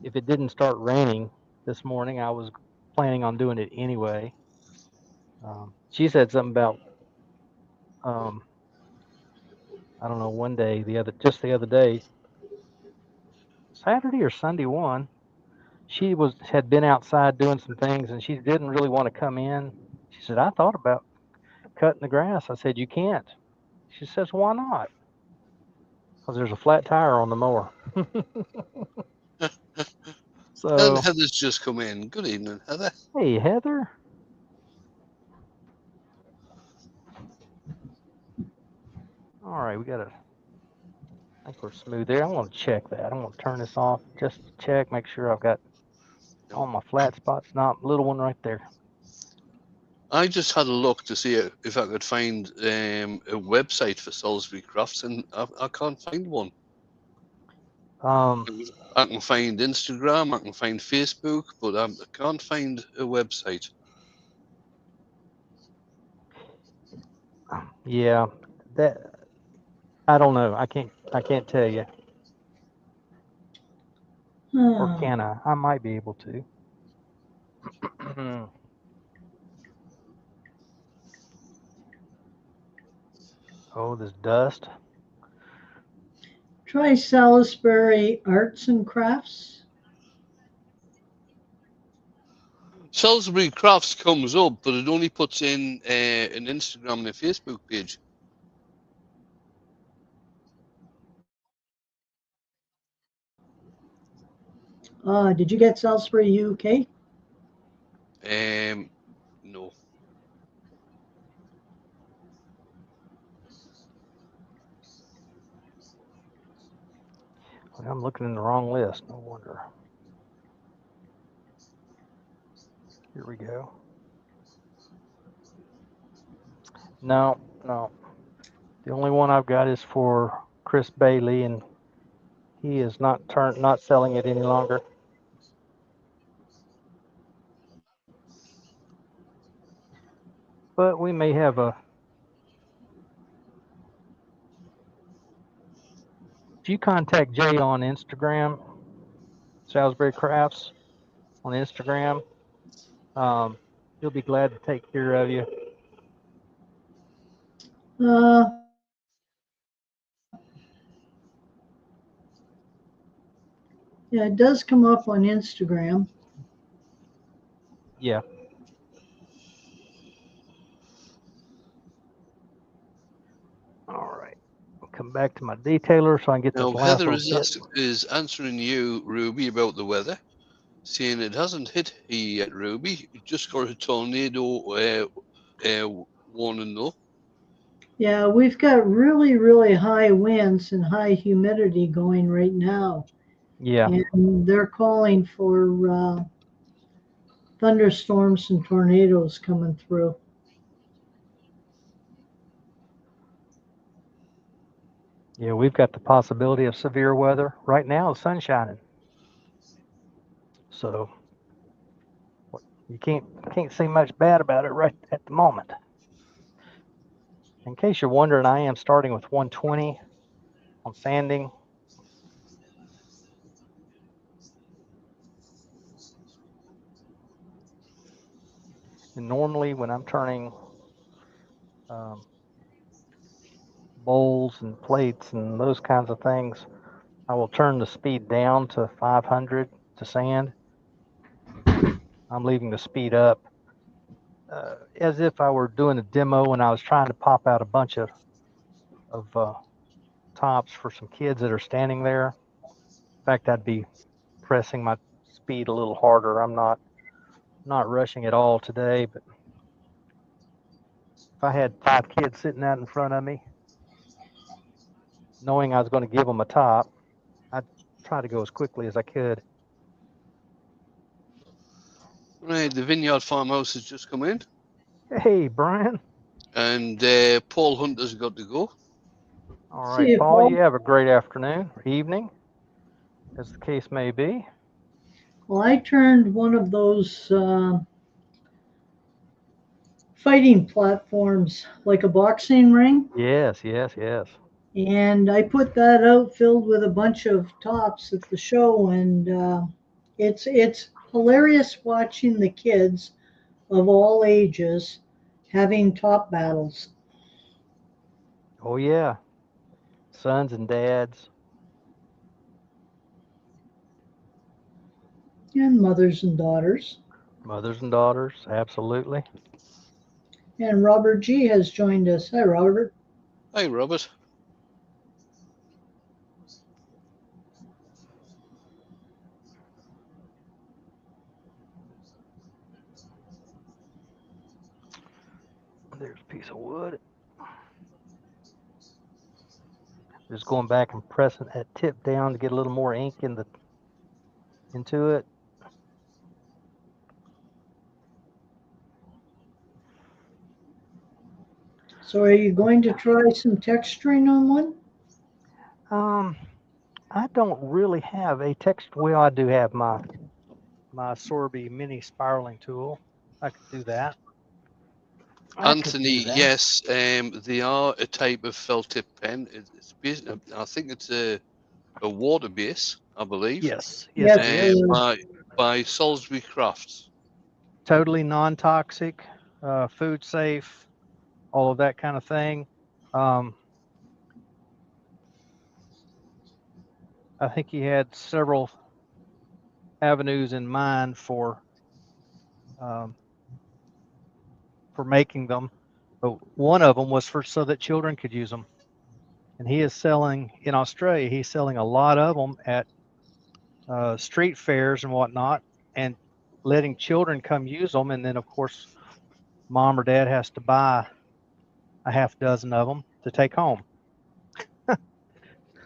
If it didn't start raining this morning, I was planning on doing it anyway. She said something about um, I don't know, one day, the other day, Saturday or Sunday one, she had been outside doing some things and she didn't really want to come in. She said, "I thought about cutting the grass." I said, "You can't." She says, "Why not?" Because there's a flat tire on the mower. And So, Heather's just come in. Good evening, Heather. hey, Heather. All right, we got to, I think we're smooth there. I want to check that. I want to turn this off just to check, make sure I've got No, all my flat spots, not little one right there. I just had a look to see if I could find a website for Salisbury Crafts, and I can't find one. Um, I can find Instagram, I can find Facebook, but I can't find a website. yeah, that I don't know. I can't tell you, or Huh. can I? I might be able to. Oh, this dust. Try Salisbury Arts and Crafts. Salisbury Crafts comes up, but it only puts in an Instagram and a Facebook page. Did you get Salisbury UK? No. I'm looking in the wrong list. No wonder. Here we go. No, no. The only one I've got is for Chris Bailey, and he is not selling it any longer. But we may have a. If you contact Jay on Instagram, Salisbury Crafts on Instagram, he'll be glad to take care of you. Yeah, it does come up on Instagram. Yeah. All right. I'll come back to my detailer so I can get Now, this last Heather little bit. is answering you, Ruby, about the weather, saying it hasn't hit here yet, Ruby. It just got a tornado warning, though. Yeah, we've got really, really high winds and high humidity going right now. Yeah. And they're calling for thunderstorms and tornadoes coming through. Yeah, we've got the possibility of severe weather. Right now, the sun's shining. So you can't say much bad about it right at the moment. In case you're wondering, I am starting with 120 on sanding. And normally when I'm turning bowls and plates and those kinds of things, I will turn the speed down to 500 to sand. I'm leaving the speed up as if I were doing a demo and I was trying to pop out a bunch of tops for some kids that are standing there. In fact, I'd be pressing my speed a little harder. I'm not rushing at all today, but if I had 5 kids sitting out in front of me, knowing I was going to give them a top, I'd try to go as quickly as I could. Right, the Vineyard Farmhouse has just come in. Hey, Brian. And Paul Hunter's got to go. All right, Paul, you have a great afternoon or evening, as the case may be. Well, I turned one of those fighting platforms like a boxing ring. Yes, yes, yes. And I put that out filled with a bunch of tops at the show, and it's hilarious watching the kids of all ages having top battles. Oh yeah, sons and dads. And mothers and daughters. Mothers and daughters, absolutely. And Robert G has joined us. Hi, Robert. Hi, Robert. There's a piece of wood. Just going back and pressing that tip down to get a little more ink into it. So are you going to try some texturing on one? I don't really have a text. Well, I do have my Sorby mini spiraling tool. I could do that. Anthony, yes, they are a type of felt tip pen. I think it's a water base, I believe. Yes, yes, by Salisbury Crafts. Totally non-toxic, food safe, all of that kind of thing. I think he had several avenues in mind for making them, but one of them was so that children could use them. And he is selling in Australia. He's selling a lot of them at street fairs and whatnot, and letting children come use them, and then of course mom or dad has to buy a half dozen of them to take home.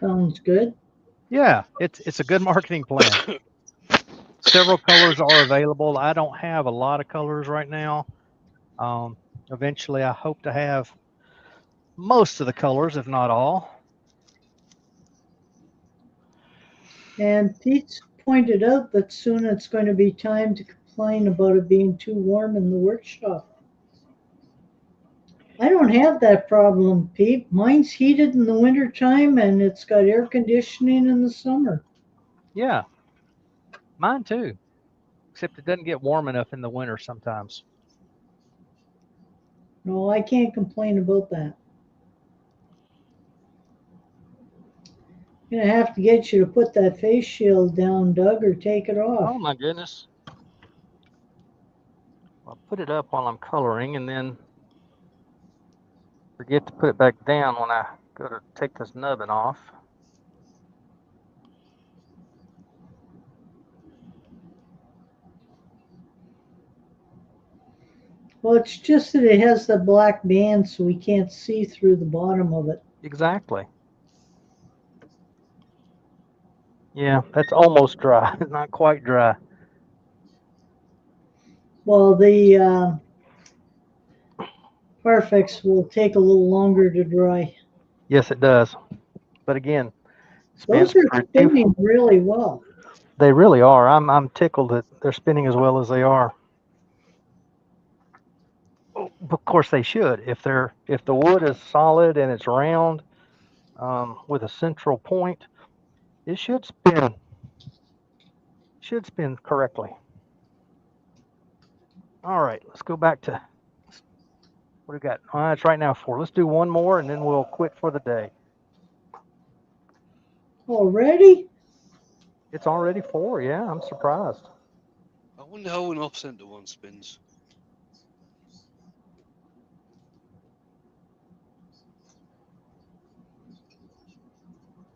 Sounds good. Yeah, it's a good marketing plan. Several colors are available. I don't have a lot of colors right now. Um, Eventually, I hope to have most of the colors, if not all. And Pete's pointed out that soon it's going to be time to complain about it being too warm in the workshop. I don't have that problem, Pete. Mine's heated in the wintertime and it's got air conditioning in the summer. Yeah, mine too. Except it doesn't get warm enough in the winter sometimes. No, I can't complain about that. I'm gonna have to get you to put that face shield down, Doug, or take it off. Oh my goodness. I'll put it up while I'm coloring and then forget to put it back down when I go to take this nubbin off. Well, it's just that it has the black band so we can't see through the bottom of it. Exactly. Yeah, that's almost dry. It's not quite dry. Well, the Parfex will take a little longer to dry. Yes, it does. But again, spins Those are pretty. spinning really well. They really are. I'm tickled that they're spinning as well as they are. Of course, they should. If the wood is solid and it's round with a central point, it should spin. Should spin correctly. All right, let's go back to what we got. It's right now 4. Let's do one more and then we'll quit for the day. Already? It's already 4. Yeah, I'm surprised. I wonder how an off-center one spins.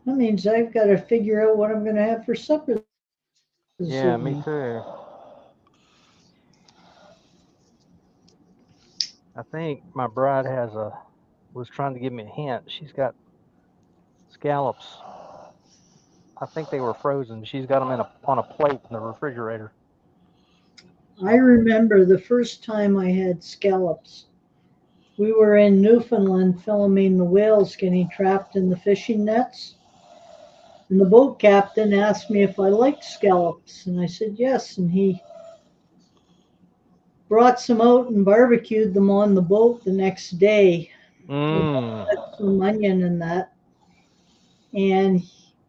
That means I've got to figure out what I'm going to have for supper this Yeah, me evening. too. I think my bride was trying to give me a hint. She's got scallops. I think they were frozen. She's got them on a plate in the refrigerator. I remember the first time I had scallops. We were in Newfoundland filming the whales getting trapped in the fishing nets. And the boat captain asked me if I liked scallops. And I said yes. And he brought some out and barbecued them on the boat the next day with Mmm. some onion and that. And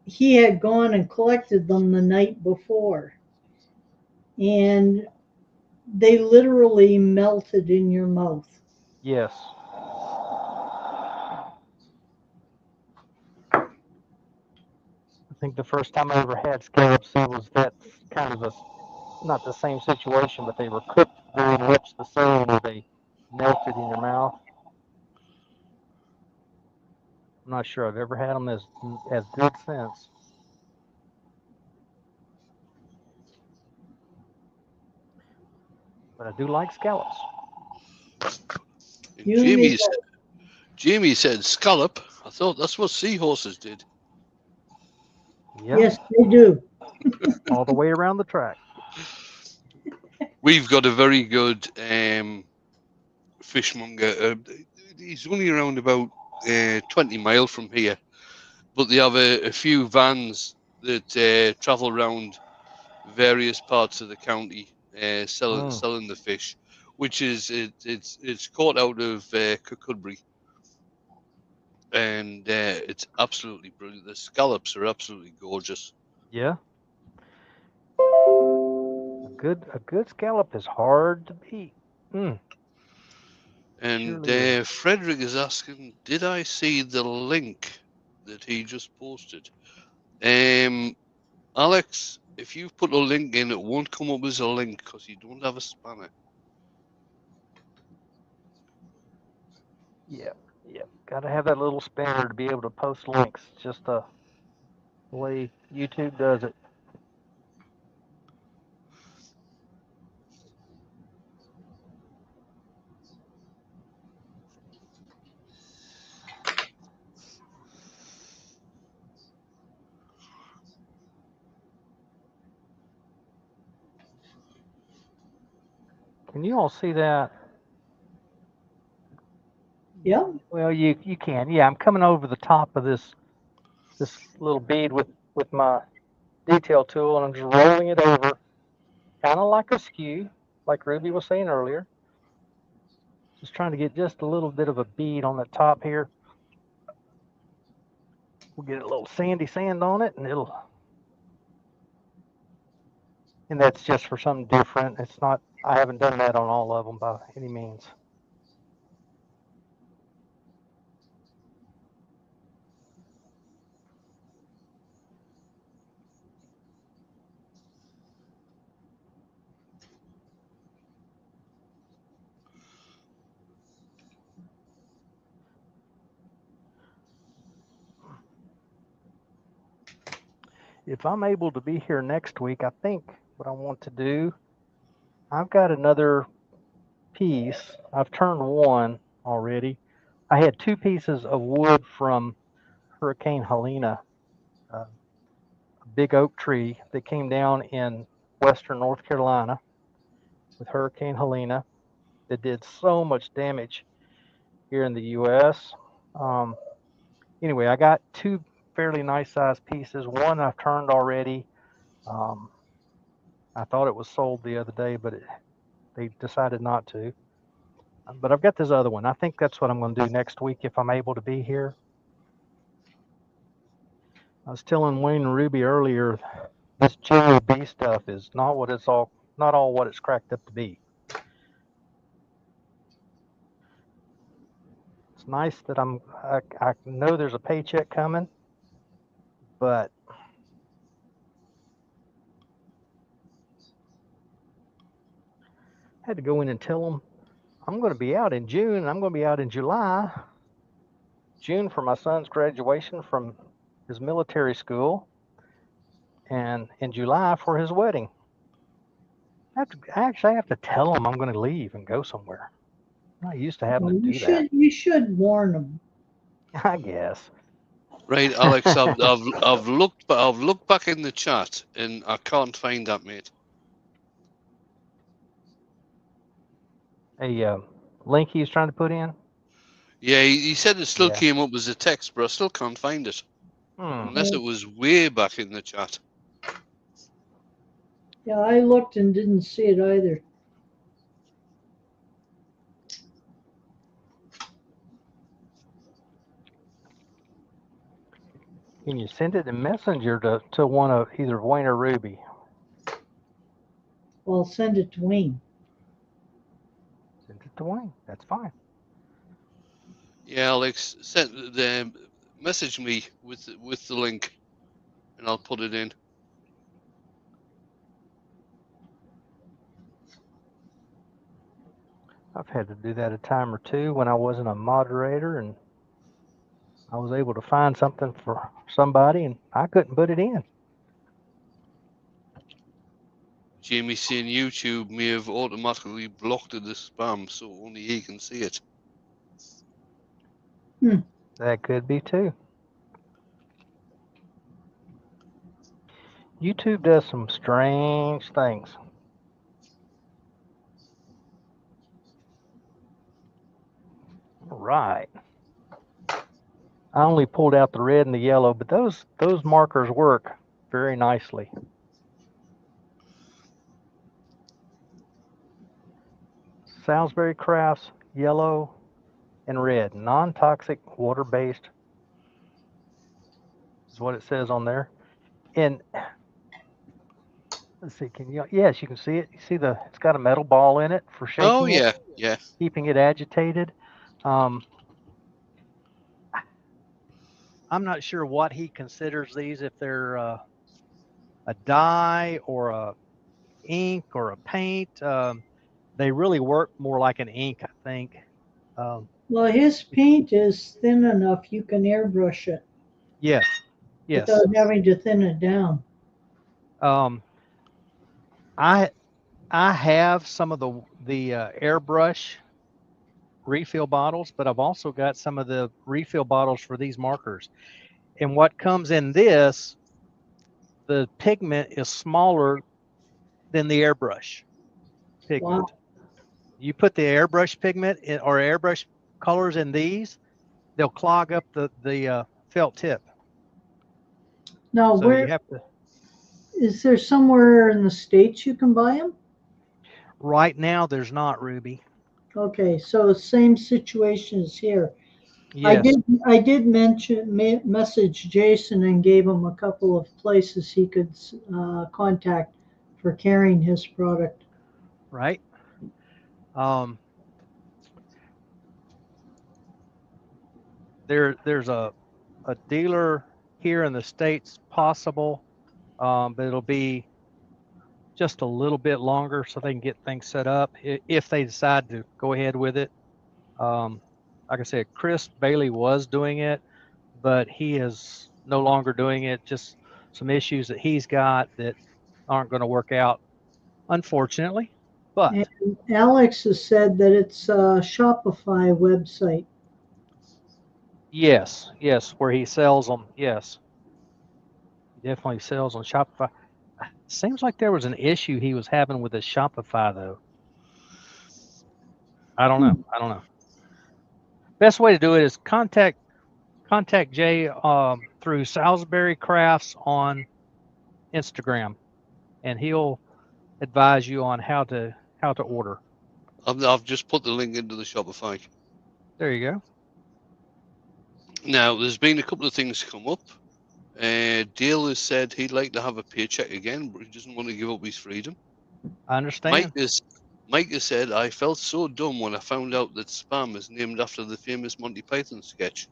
he had gone and collected them the night before. And they literally melted in your mouth. Yes. I think the first time I ever had scallops, it was that kind of not the same situation, but they were cooked very much the same where they melted in your mouth. I'm not sure I've ever had them as good since. But I do like scallops. And Jamie said scallop. I thought that's what seahorses did. Yep. Yes, they do. All the way around the track. We've got a very good fishmonger. He's only around about 20 mile from here, but they have a few vans that travel around various parts of the county selling the fish, which is it's caught out of Kirkcudbright, and it's absolutely brilliant. The scallops are absolutely gorgeous. Yeah. A good scallop is hard to beat. Mm. And Surely is. Frederick is asking, did I see the link that he just posted? Alex, if you put a link in, it won't come up as a link because you don't have a spanner. Yep. Got to have that little spanner to be able to post links. Just the way YouTube does it. Can you all see that? Yeah. Well, you can. Yeah, I'm coming over the top of this little bead with my detail tool, and I'm just rolling it over, kind of like a skew, like Ruby was saying earlier. Just trying to get just a little bit of a bead on the top here. We'll get a little sandy sand on it, and that's just for something different. It's not, I haven't done that on all of them by any means. If I'm able to be here next week, I think what I want to do, I've got another piece. I've turned one already. I had two pieces of wood from Hurricane Helene, a big oak tree that came down in western North Carolina with Hurricane Helene that did so much damage here in the U.S. Um, anyway, I got two fairly nice sized pieces. One I've turned already. Um, I thought it was sold the other day, but they decided not to. But I've got this other one. I think that's what I'm going to do next week if I'm able to be here. I was telling Wayne and Ruby earlier, this GOB stuff is not all what it's cracked up to be. It's nice that I know there's a paycheck coming, but I had to go in and tell them I'm going to be out in June, and I'm going to be out in July. June for my son's graduation from his military school, and in July for his wedding. I actually have to tell them I'm going to leave and go somewhere. I'm not used to having Well, to do that. you should warn them. I guess. Right, Alex, I've looked back in the chat and I can't find that, mate. A link he's trying to put in. Yeah, he said it still Yeah. came up as a text, but I still can't find it. Unless it was way back in the chat. Yeah, I looked and didn't see it either. Can you send it in Messenger to one of either Wayne or Ruby? Well, send it to Wayne. Send it to Wayne. That's fine. Yeah, Alex, message me with the link, and I'll put it in. I've had to do that a time or two when I wasn't a moderator, and I was able to find something for somebody, and I couldn't put it in. Jamie saying YouTube may have automatically blocked it as spam, so only he can see it. That could be too. YouTube does some strange things. All right. I only pulled out the red and the yellow, but those markers work very nicely. Salisbury Crafts, yellow and red, non-toxic, water-based is what it says on there. And let's see, yes, you can see it. You see it's got a metal ball in it for shaking Oh yeah, it, yeah. keeping it agitated. I'm not sure what he considers these, if they're a dye or a ink or a paint. They really work more like an ink, I think. Well, his paint is thin enough you can airbrush it Yes. without having to thin it down. I have some of the airbrush refill bottles, but I've also got some of the refill bottles for these markers. And what comes in this, the pigment is smaller than the airbrush pigment. Wow. You put the airbrush pigment in, or airbrush colors in these, they'll clog up the felt tip. Now, So you where have to. is there somewhere in the States you can buy them? Right now, there's not, Ruby. Okay, so same situation as here. Yes, I did message Jason and gave him a couple of places he could contact for carrying his product. right. Um, there's a dealer here in the States possible, but it'll be just a little bit longer so they can get things set up if they decide to go ahead with it. Um, like I said, Chris Bailey was doing it, but he is no longer doing it. Just some issues that he's got that aren't going to work out, unfortunately. But And Alex has said that it's a Shopify website. yes, yes, where he sells them, yes, he definitely sells on Shopify. Seems like there was an issue he was having with his Shopify, though. I don't know. I don't know. Best way to do it is contact Jay through Salisbury Crafts on Instagram, and he'll advise you on how to order. I've just put the link into the Shopify. There you go. Now, there's been a couple of things come up. Dale has said he'd like to have a paycheck again, but he doesn't want to give up his freedom. I understand. Mike has said, I felt so dumb when I found out that Spam is named after the famous Monty Python sketch.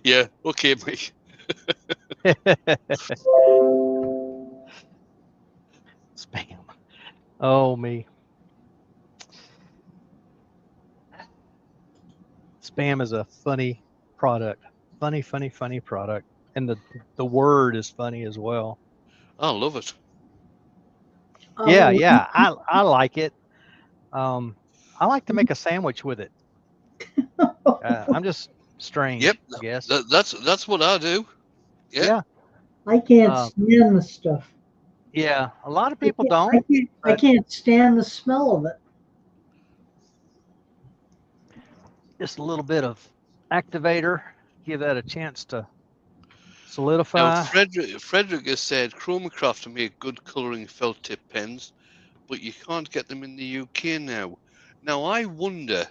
Yeah, okay, Mike. Spam. Oh me. Spam is a funny product. Funny product. And the word is funny as well. I love it. Yeah, yeah. I like it. I like to make a sandwich with it. I'm just strange, Yep, I guess. that's what I do. Yeah. I can't Um, stand the stuff. Yeah, a lot of I people can't, don't. I can't stand the smell of it. Just a little bit of activator, give that a chance to Now, solidify. Frederick has said Chromacraft make good colouring felt tip pens, but you can't get them in the UK now. Now, I wonder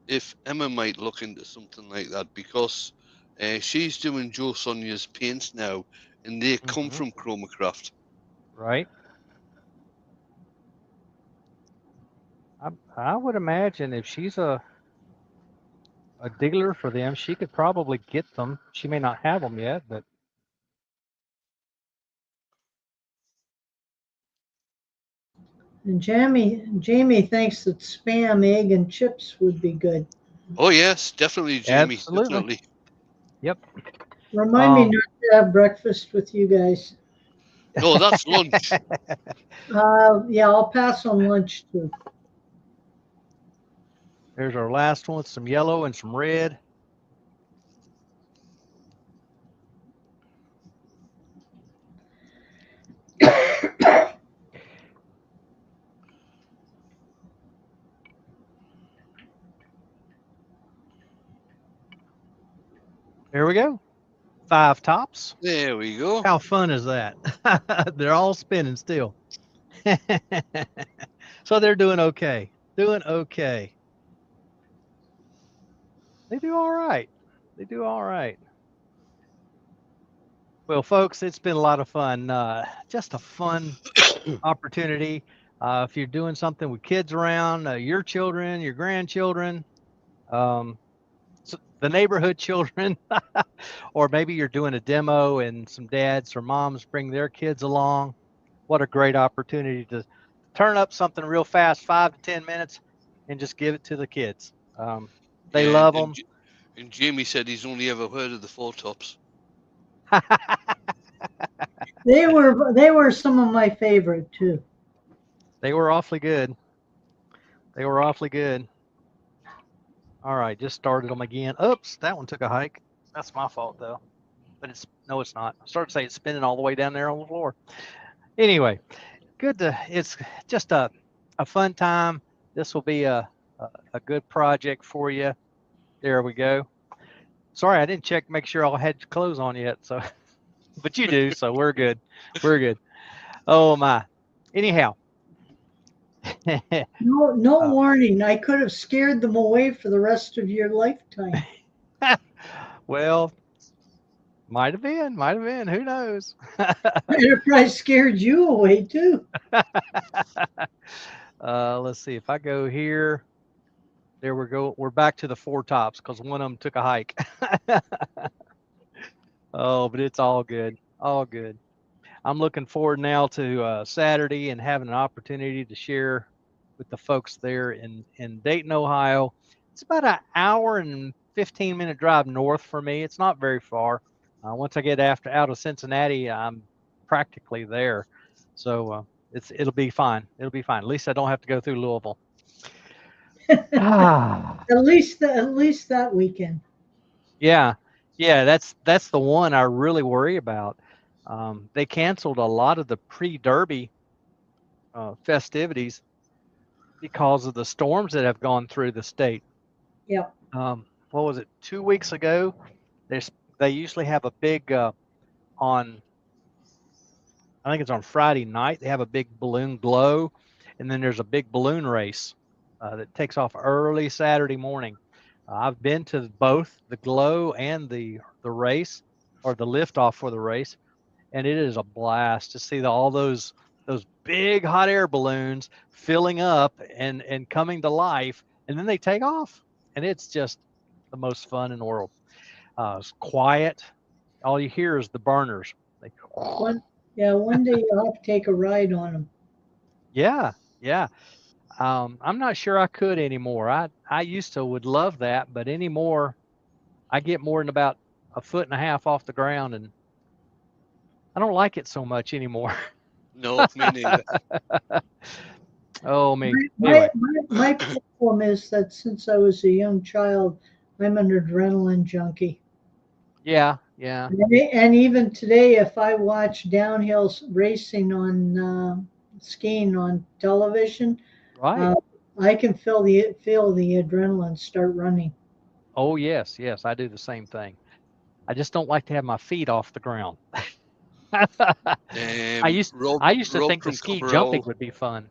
if Emma might look into something like that, because she's doing Joe Sonia's paints now, and they come Mhm. from Chromacraft. Right. I would imagine if she's a dealer for them, she could probably get them. She may not have them yet, but And Jamie thinks that Spam, egg, and chips would be good. Oh yes, definitely, Jamie. absolutely. Definitely. Yep. Remind me Um, not to have breakfast with you guys. No, that's lunch. Yeah, I'll pass on lunch too. There's our last one, some yellow and some red. There we go. 5 tops. There we go. How fun is that? They're all spinning still. So they're doing okay. Doing okay. They do all right. They do all right. Well, folks, it's been a lot of fun. Just a fun opportunity. If you're doing something with kids around, your children, your grandchildren, the neighborhood children, or maybe you're doing a demo and some dads or moms bring their kids along. What a great opportunity to turn up something real fast, 5 to 10 minutes, and just give it to the kids. They Yeah, love them. and Jamie said he's only ever heard of the Four Tops. They were some of my favorite too. They were awfully good. They were awfully good. All right, just started them again. Oops, that one took a hike. That's my fault though. But it's not. I started to say it's spinning all the way down there on the floor. Anyway, good to. It's just a fun time. This will be a good project for you. There we go. Sorry, I didn't check, make sure I had your clothes on yet. So, but you do, so we're good. We're good. Oh my. Anyhow, No uh, warning. I could have scared them away for the rest of your lifetime. well, might have been, might have been. Who knows? Enterprise scared you away too. Let's see. If I go here, there we go. We're back to the four tops because one of them took a hike. Oh, but it's all good. All good. I'm looking forward now to Saturday and having an opportunity to share with the folks there in Dayton, Ohio. It's about an hour and 15-minute drive north for me. It's not very far. Once I get out of Cincinnati, I'm practically there. So it'll be fine. It'll be fine. At least I don't have to go through Louisville. Ah. At least that weekend. Yeah, yeah, that's the one I really worry about. They canceled a lot of the pre-Derby festivities because of the storms that have gone through the state. Yep. What was it? 2 weeks ago, they usually have a big on. I think it's on Friday night. They have a big balloon glow, and then there's a big balloon race that takes off early Saturday morning. I've been to both the glow and the race, or the liftoff for the race, and it is a blast to see all those big hot air balloons filling up and coming to life, and then they take off, and it's just the most fun in the world. It's quiet. All you hear is the burners. They, One day you'll have to take a ride on them. yeah, yeah. I'm not sure I could anymore. I used to would love that, but anymore, I get more than about a foot and a half off the ground, and I don't like it so much anymore. No, me neither. Oh me. My, Anyway, my problem is that since I was a young child, I'm an adrenaline junkie. yeah, yeah, And even today, if I watch downhill racing on skiing on television, right. uh, I can feel the adrenaline start running. Oh yes, yes, I do the same thing. I just don't like to have my feet off the ground. I used Rob, I used to Rob think the from ski jumping Copperell, would be fun.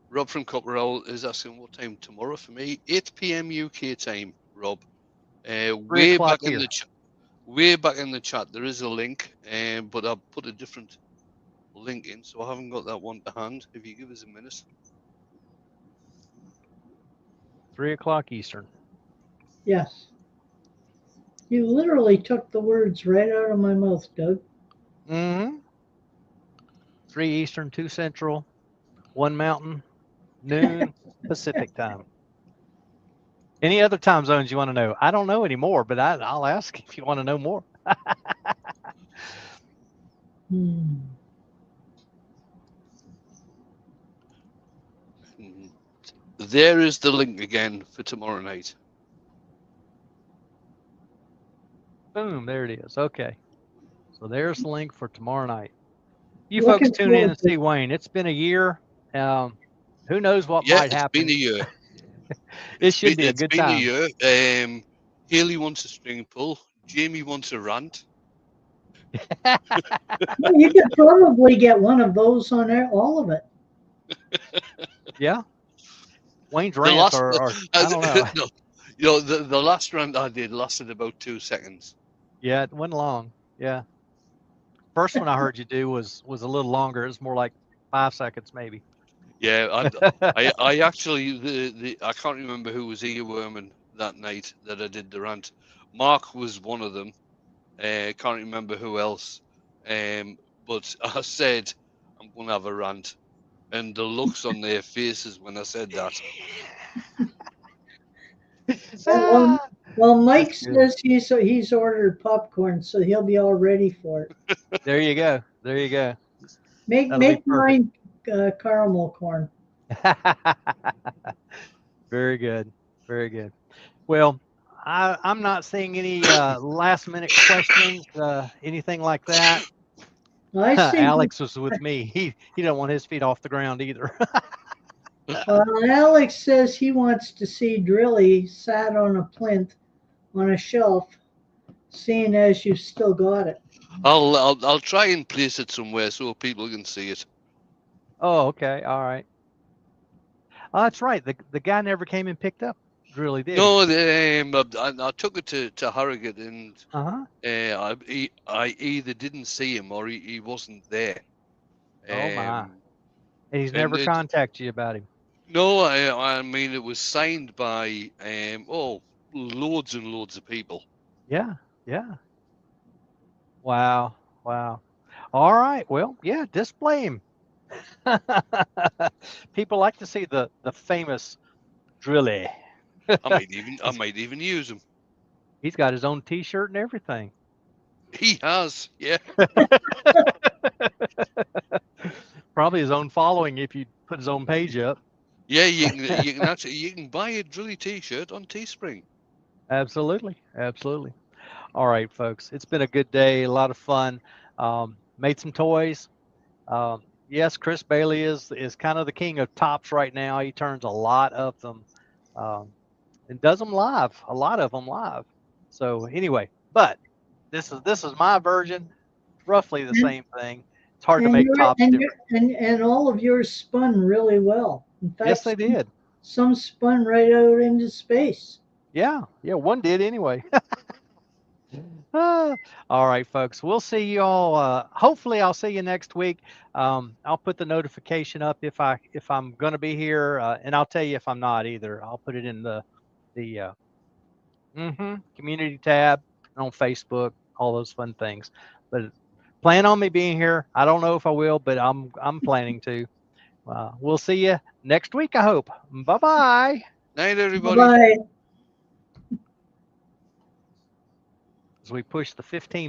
Rob from Copperell is asking what time tomorrow for me. 8 p.m. UK time, Rob. Three Way o'clock back in here. the way back in the chat, there is a link, but I've put a different link in, so I haven't got that one to hand. If you give us a minute. 3 o'clock Eastern. Yes. You literally took the words right out of my mouth, Doug. Mm-hmm. 3 Eastern, 2 Central, 1 Mountain, noon Pacific time. Any other time zones you want to know? I don't know anymore, but I'll ask if you want to know more. Hmm. There is the link again for tomorrow night. Boom, there it is. Okay. So there's the link for tomorrow night. You Looking folks tune in forward and to see Wayne. It's been a year. Who knows what Yeah, might it's been happen? a year. It should be a It's good been a time. year. Haley wants a string pull. Jamie wants a rant. Well, you could probably get one of those on there, all of it. Yeah. Wayne's The rants last, are I don't know. no, the last rant I did lasted about 2 seconds. Yeah, it wasn't long. Yeah. First one I heard you do was a little longer. It was more like 5 seconds maybe. Yeah, I actually I can't remember who was earworming that night that I did the rant. Mark was one of them. Can't remember who else. But I said I'm gonna have a rant, and the looks on their faces when I said that. Well, Ah, well, Mike that's good. says he's ordered popcorn, so he'll be all ready for it. There you go. There you go. Make That'll be make perfect. mine caramel corn. Very good. Very good. Well, I'm not seeing any last minute questions, anything like that. I see. Alex was with me. He don't want his feet off the ground either. Alex says he wants to see Drilly sat on a plinth on a shelf, seeing as you've still got it. I'll try and place it somewhere so people can see it. Oh, okay, all right. Oh, that's right. The guy never came and picked up Drilly, did No, I took it to Harrogate, and he? I either didn't see him or he wasn't there. Oh my! Um, And he's and never contacted you about him. No, I mean it was signed by loads and loads of people. Yeah, yeah. Wow, wow. All right. Well, yeah. Display him. People like to see the famous Drilly. I might even use him. He's got his own T-shirt and everything. He has, yeah. Probably his own following if you put his own page up. Yeah, you can buy a Drilly T-shirt on Teespring. Absolutely, absolutely. All right, folks. It's been a good day, a lot of fun. Made some toys. Yes, Chris Bailey is kind of the king of tops right now. He turns a lot of them and does them live, a lot of them live. So anyway, but this is my version, roughly the same thing. It's hard to make tops different. And all of yours spun really well. In fact, Yes, they did. Some spun right out into space. Yeah, one did anyway. All right, folks. We'll see you all. Hopefully, I'll see you next week. I'll put the notification up if I'm going to be here, and I'll tell you if I'm not either. I'll put it in the community tab on Facebook, all those fun things. But plan on me being here. I don't know if I will, but I'm planning to. We'll see you next week, I hope. Bye-bye. Night, everybody. Bye. As we push the 15